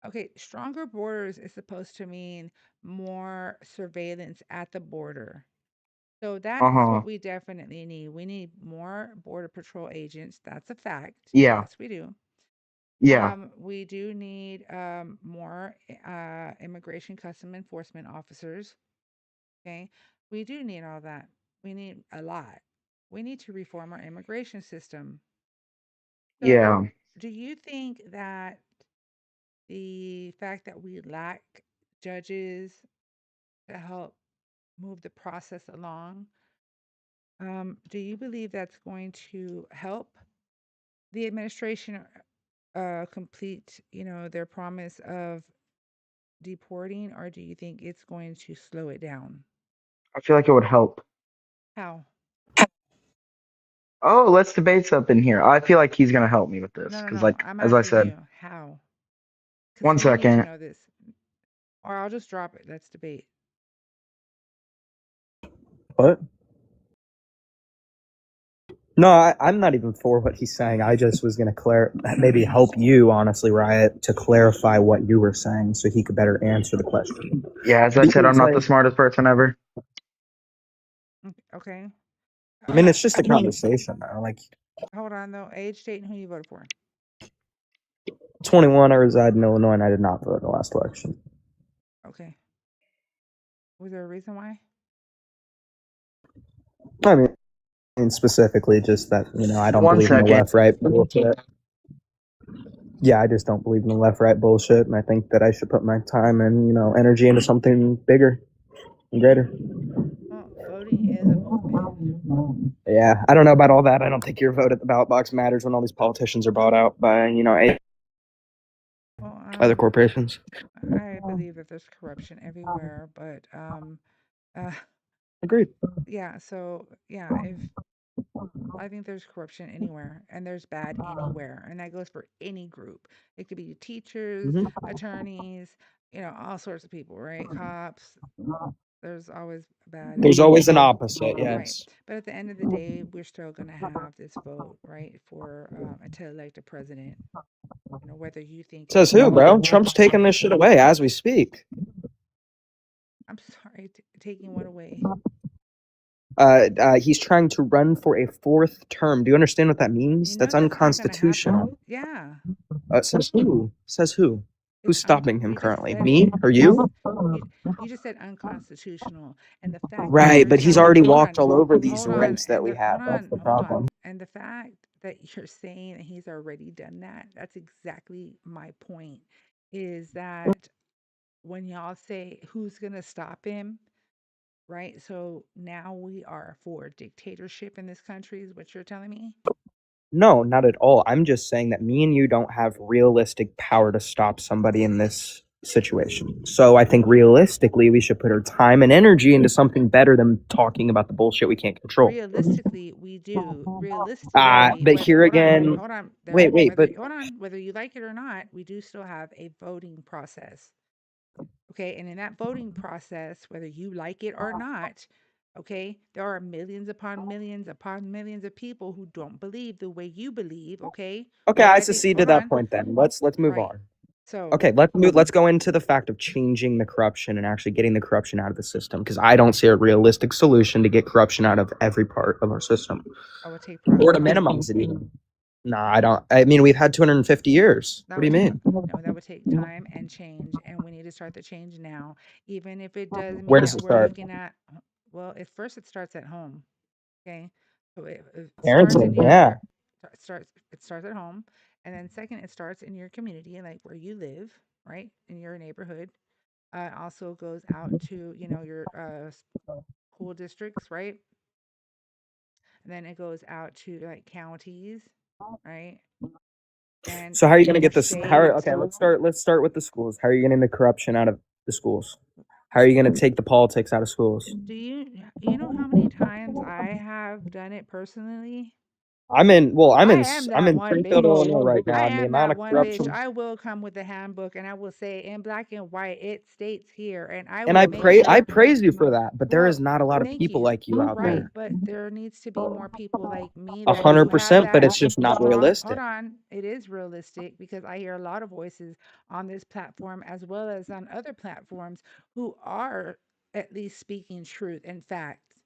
S1: Okay, stronger borders is supposed to mean more surveillance at the border. So
S3: Uh
S1: that's
S3: huh.
S1: what we definitely need. We need more border patrol agents. That's a fact.
S3: Yeah.
S1: Yes, we do.
S3: Yeah.
S1: We do need more immigration custom enforcement officers. Okay, we do need all that. We need a lot. We need to reform our immigration system.
S3: Yeah.
S1: So, do you think that the fact that we lack judges to help move the process along, do you believe that's going to help the administration complete, their promise of deporting, or do you think it's going to slow it down?
S3: I feel like it would help.
S1: How?
S3: Oh, Let's Debate's up in here. I feel like he's gonna help me with this
S1: No, no,
S3: because,
S1: no.
S3: like,
S1: I'm
S3: as I
S1: asking
S3: said,
S1: you, how? Because
S3: one
S1: we need to
S3: second.
S1: know this, or I'll just drop it. Let's debate.
S10: What? No, I'm not even for what he's saying. I just was going to maybe help you, honestly, Riot, to clarify what you were saying so he could better answer the question.
S3: Yeah, as I said, I'm
S10: Because,
S3: not the
S10: like,
S3: smartest person ever.
S1: Okay.
S10: I mean, it's just a conversation, though. Like,
S1: Hold on though. Age, state, and who you voted for.
S10: 21, I reside in Illinois, and I did not vote in the last election.
S1: Okay. Was there a reason why?
S10: I mean, And specifically, just that I don't
S3: One
S10: believe in the
S3: second.
S10: left-right bullshit. Yeah, I just don't believe in the left-right bullshit, and I think that I should put my time and energy into something bigger and greater.
S1: Well, voting is a movement.
S10: Yeah, I don't know about all that. I don't think your vote at the ballot box matters when all these politicians are bought out by
S1: Well,
S10: other corporations.
S1: I believe that there's corruption everywhere, but uh,
S10: Agreed.
S1: yeah. So yeah, if I think there's corruption anywhere, and there's bad anywhere, and that goes for any group. It could be teachers,
S10: hmm
S1: attorneys, all sorts of people, right? Cops. There's always bad
S10: There's always an
S1: everywhere.
S10: opposite.
S1: Right.
S10: Yes.
S1: But at the end of the day, we're still going to have this vote, right, for to elect a president. Whether you think
S10: Says
S1: it's
S10: who,
S1: wrong.
S10: bro? Trump's taking this shit away as we speak.
S1: I'm sorry, taking what away?
S10: He's trying to run for a fourth term. Do you understand what that means? That's
S1: That's not going to happen.
S10: unconstitutional.
S1: Yeah.
S10: Says who? Says who? Who's
S1: It's
S10: stopping him
S1: you just
S10: currently?
S1: said
S10: Me
S1: it.
S10: or you?
S1: You just said unconstitutional, and the fact that
S10: Right,
S1: you're
S10: but he's
S1: saying,
S10: already
S1: hold
S10: walked
S1: on,
S10: all over these
S1: hold on,
S10: rights that
S1: and
S10: we
S1: the
S10: have. That's the
S1: hold on,
S10: problem.
S1: and the fact that you're saying that he's already done that, that's exactly my point. Is that when y'all say who's gonna stop him, right? So now we are for dictatorship in this country, is what you're telling me?
S10: No, not at all. I'm just saying that me and you don't have realistic power to stop somebody in this situation. So I think realistically, we should put our time and energy into something better than talking about the bullshit we can't control.
S1: Realistically, we do. Realistically,
S10: But here again,
S1: hold on,
S10: wait, but
S1: whether you like it or not, we do still have a voting process. Okay, and in that voting process, whether you like it or not, okay, there are millions upon millions of people who don't believe the way you believe, okay?
S10: okay,
S1: But
S10: I
S1: I think
S10: secede to
S1: hold
S10: that
S1: on,
S10: point then. Let's move
S1: right.
S10: on.
S1: So,
S10: Okay, let's move. Let's go into the fact of changing the corruption and actually getting the corruption out of the system because I don't see a realistic solution to get corruption out of every part of our system
S1: I would take
S10: or to
S1: time.
S10: minimize it even. No, I don't. I mean, we've had 250 years.
S1: That
S10: What do
S1: would
S10: you
S1: take
S10: mean?
S1: no, that would take time and change, and we need to start the change now, even if it does
S10: Where
S1: mean
S10: does
S1: that
S10: it
S1: we're
S10: start?
S1: looking at. Well, at first it starts at home. Okay, so it starts in
S10: Parenting, yeah.
S1: it starts at home, and then second it starts in your community, like where you live, right, in your neighborhood. It also goes out to your school districts, right, and then it goes out to like counties, right, and
S10: So how are you going to
S1: your
S10: get this? Okay,
S1: states.
S10: let's start. Let's start with the schools. How are you getting the corruption out of the schools? How are you going to take the politics out of schools?
S1: Do you know how many times I have done it personally?
S10: I'm
S1: I
S10: in.
S1: am
S10: I'm
S1: that
S10: in
S1: one
S10: Springfield,
S1: bitch.
S10: Illinois right
S1: I
S10: now, and the
S1: am
S10: amount
S1: that
S10: of
S1: one bitch.
S10: corruption.
S1: I will come with the handbook and I will say in black and white, it states here, and I
S10: And
S1: will make
S10: I
S1: sure.
S10: praise you for that. But there is
S1: Well,
S10: not a lot of
S1: thank
S10: people
S1: you.
S10: like you out
S1: Right,
S10: there.
S1: but there needs to be more people like me
S10: A
S1: that
S10: hundred
S1: do have
S10: percent. But
S1: that
S10: it's just not
S1: strong. Hold
S10: realistic.
S1: on, it is realistic because I hear a lot of voices on this platform as well as on other platforms who are at least speaking truth and facts.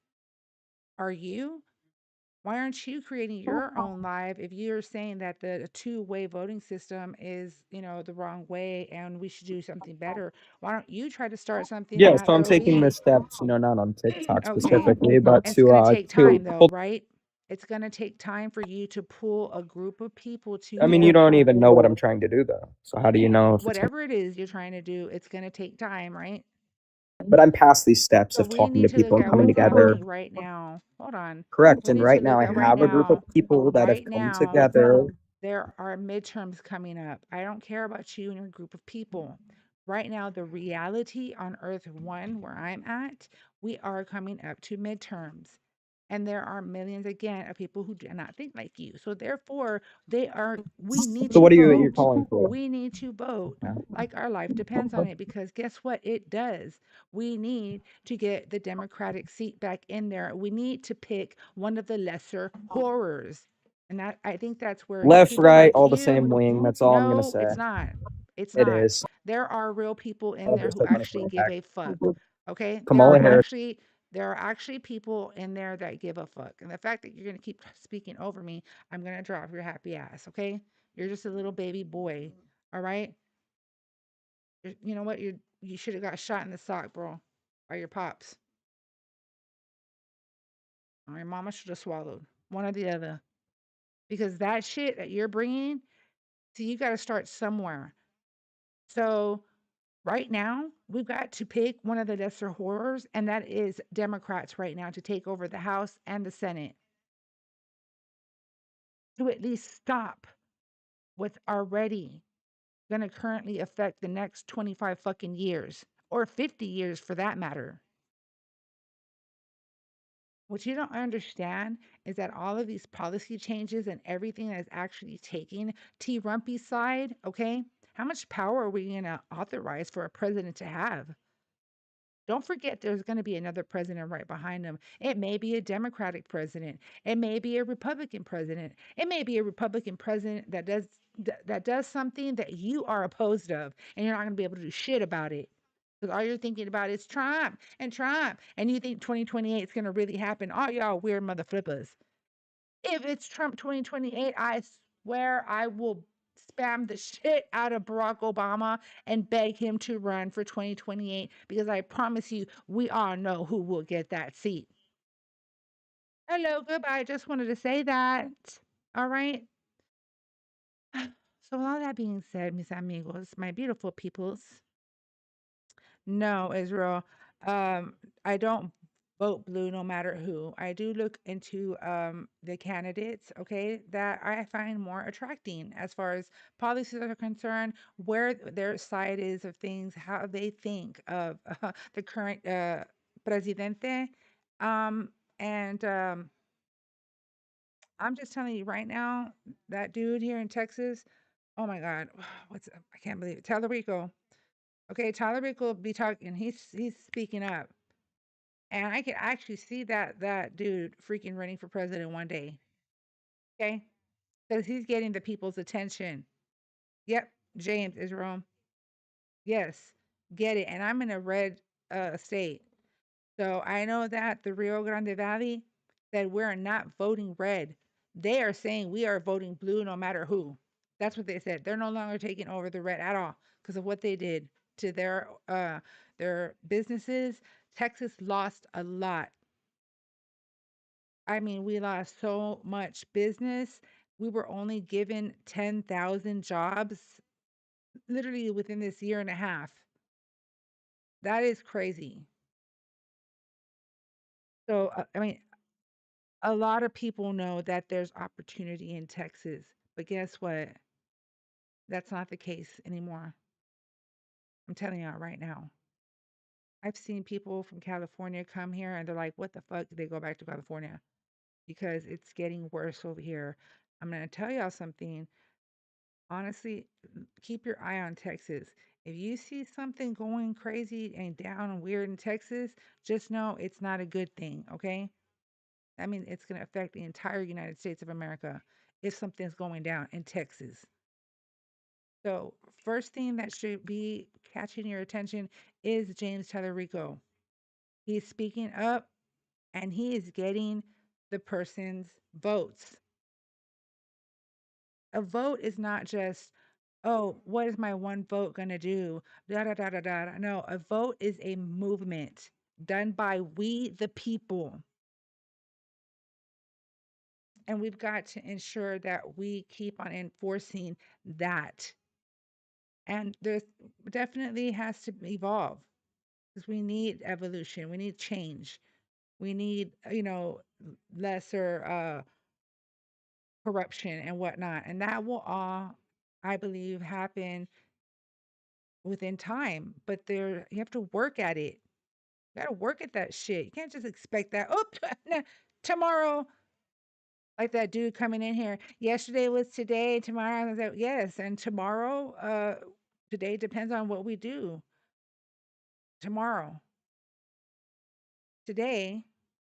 S1: Are you? Why aren't you creating your own live if you're saying that the two-way voting system is, the wrong way and we should do something better? Why don't you try to start something
S10: Yeah.
S1: that
S10: So I'm
S1: will
S10: taking the
S1: be
S10: steps. Not on TikTok
S1: okay?
S10: specifically, but
S1: And it's going to take
S10: to
S1: time though,
S10: pull.
S1: right? It's going to take time for you to pull a group of people
S10: I mean, you
S1: together.
S10: don't even know what I'm trying to do though. So how do you know if it's?
S1: Whatever it is you're trying to do, it's going to take time, right?
S10: But I'm past these steps
S1: So
S10: of
S1: we
S10: talking
S1: need
S10: to
S1: to look
S10: people and
S1: at
S10: coming
S1: what's
S10: together.
S1: happening right now. Hold on.
S10: Correct.
S1: We
S10: And
S1: need to
S10: right now
S1: look
S10: I
S1: at right
S10: have a group of
S1: now.
S10: people that have
S1: Right
S10: come
S1: now,
S10: together.
S1: there are midterms coming up. I don't care about you and your group of people. Right now, the reality on Earth 1, where I'm at, we are coming up to midterms. And there are millions again of people who do not think like you. So therefore, we need
S10: So
S1: to
S10: what are you're
S1: vote.
S10: calling for?
S1: We need to vote
S10: Yeah.
S1: like our life depends on it because guess what? It does. We need to get the Democratic seat back in there. We need to pick one of the lesser horrors. And that I think that's where
S10: Left,
S1: people
S10: right,
S1: like
S10: all the same
S1: you,
S10: wing. That's all I'm gonna
S1: no,
S10: say.
S1: it's not. It's
S10: It
S1: not.
S10: is.
S1: There are real people in
S10: Oh,
S1: there
S10: there's
S1: who
S10: that money
S1: actually
S10: coming
S1: give
S10: back.
S1: a fuck. Okay?
S10: Kamala Harris.
S1: There are actually people in there that give a fuck. And the fact that you're going to keep speaking over me, I'm going to drop your happy ass, okay? You're just a little baby boy, all right? You know what? You should have got shot in the sock, bro, by your pops. My mama should have swallowed one or the other because that shit that you're bringing, see, you got to start somewhere. So right now, we've got to pick one of the lesser horrors, and that is Democrats right now to take over the House and the Senate to at least stop what's already going to currently affect the next 25 fucking years or 50 years for that matter. What you don't understand is that all of these policy changes and everything that is actually taking T. Rumpy's side, okay? How much power are we going to authorize for a president to have? Don't forget there's going to be another president right behind him. It may be a Democratic president. It may be a Republican president. It may be a Republican president that does something that you are opposed of, and you're not going to be able to do shit about it. Because all you're thinking about is Trump and Trump, and you think 2028 is going to really happen. All y'all weird mother flippers. If it's Trump 2028, I swear I will spam the shit out of Barack Obama and beg him to run for 2028 because I promise you, we all know who will get that seat. Hello, goodbye. I just wanted to say that. All right. So, with all that being said, mis amigos, my beautiful peoples, no, Israel. I don't vote blue no matter who. I do look into the candidates, okay, that I find more attracting as far as policies are concerned, where their side is of things, how they think of the current presidente. Um, and I'm just telling you right now, that dude here in Texas, oh my God, I can't believe it. Talarico. Okay, Talarico will be talking. He's speaking up. And I could actually see that dude freaking running for president one day. Okay? Because he's getting the people's attention. Yep, James is wrong. Yes, get it. And I'm in a red state. So I know that the Rio Grande Valley said we're not voting red. They are saying we are voting blue no matter who. That's what they said. They're no longer taking over the red at all because of what they did to their businesses. Texas lost a lot. I mean, we lost so much business. We were only given 10,000 jobs literally within this year and a half. That is crazy. So, I mean, a lot of people know that there's opportunity in Texas, but guess what? That's not the case anymore. I'm telling you right now. I've seen people from California come here and they're like, what the fuck? They go back to California because it's getting worse over here. I'm going to tell y'all something. Honestly, keep your eye on Texas. If you see something going crazy and down and weird in Texas, just know it's not a good thing, okay? I mean, it's going to affect the entire United States of America if something's going down in Texas. So, first thing that should be catching your attention is James Tallarico. He's speaking up and he is getting the person's votes. A vote is not just, oh, what is my one vote going to do? Da, da, da, da, da. No, a vote is a movement done by we, the people. And we've got to ensure that we keep on enforcing that. And there's definitely has to evolve because we need evolution. We need change. We need, lesser corruption and whatnot. And that will all, I believe, happen within time. But you have to work at it. You got to work at that shit. You can't just expect that. Oh, tomorrow, like that dude coming in here. Yesterday was today. Tomorrow was that. Yes, and tomorrow, today depends on what we do. Tomorrow, today,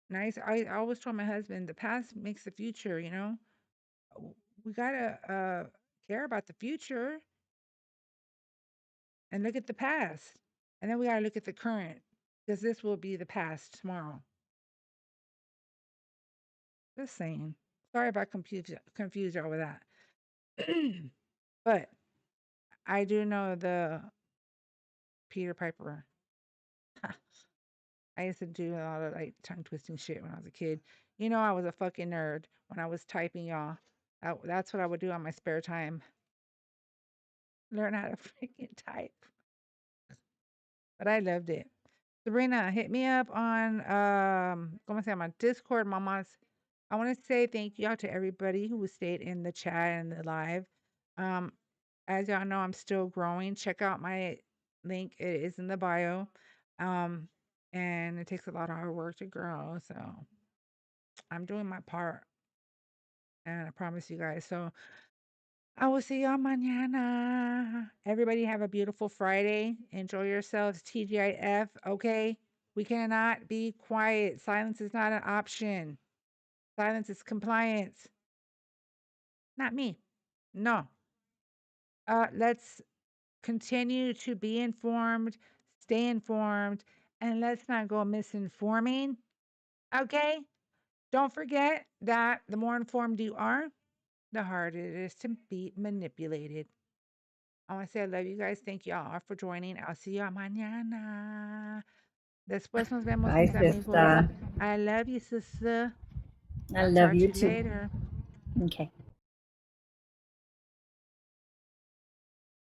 S1: nice. I always told my husband, the past makes the future. We gotta care about the future and look at the past, and then we gotta look at the current because this will be the past tomorrow. Just saying. Sorry if I confused y'all with that. But I do know the Peter Piper. I used to do a lot of like tongue twisting shit when I was a kid. You know, I was a fucking nerd when I was typing, y'all. That's what I would do on my spare time. Learn how to freaking type. But I loved it. Sabrina, hit me up on ¿cómo se llama? Discord, mamas. I want to say thank you all to everybody who stayed in the chat and the live. Um, as y'all know, I'm still growing. Check out my link. It is in the bio. And it takes a lot of hard work to grow. So I'm doing my part. And I promise you guys. So I will see y'all mañana. Everybody have a beautiful Friday. Enjoy yourselves. TGIF. Okay. We cannot be quiet. Silence is not an option. Silence is compliance. Not me. No. Let's continue to be informed, stay informed, and let's not go misinforming. Okay? Don't forget that the more informed you are, the harder it is to be manipulated. I want to say I love you guys. Thank you all for joining. I'll see you mañana. Después nos vemos,
S2: Bye,
S1: mis amigos.
S2: sister.
S1: I love you, sister.
S2: I
S1: I'll
S2: love
S1: talk
S2: you
S1: to you
S2: too.
S1: later.
S2: Okay.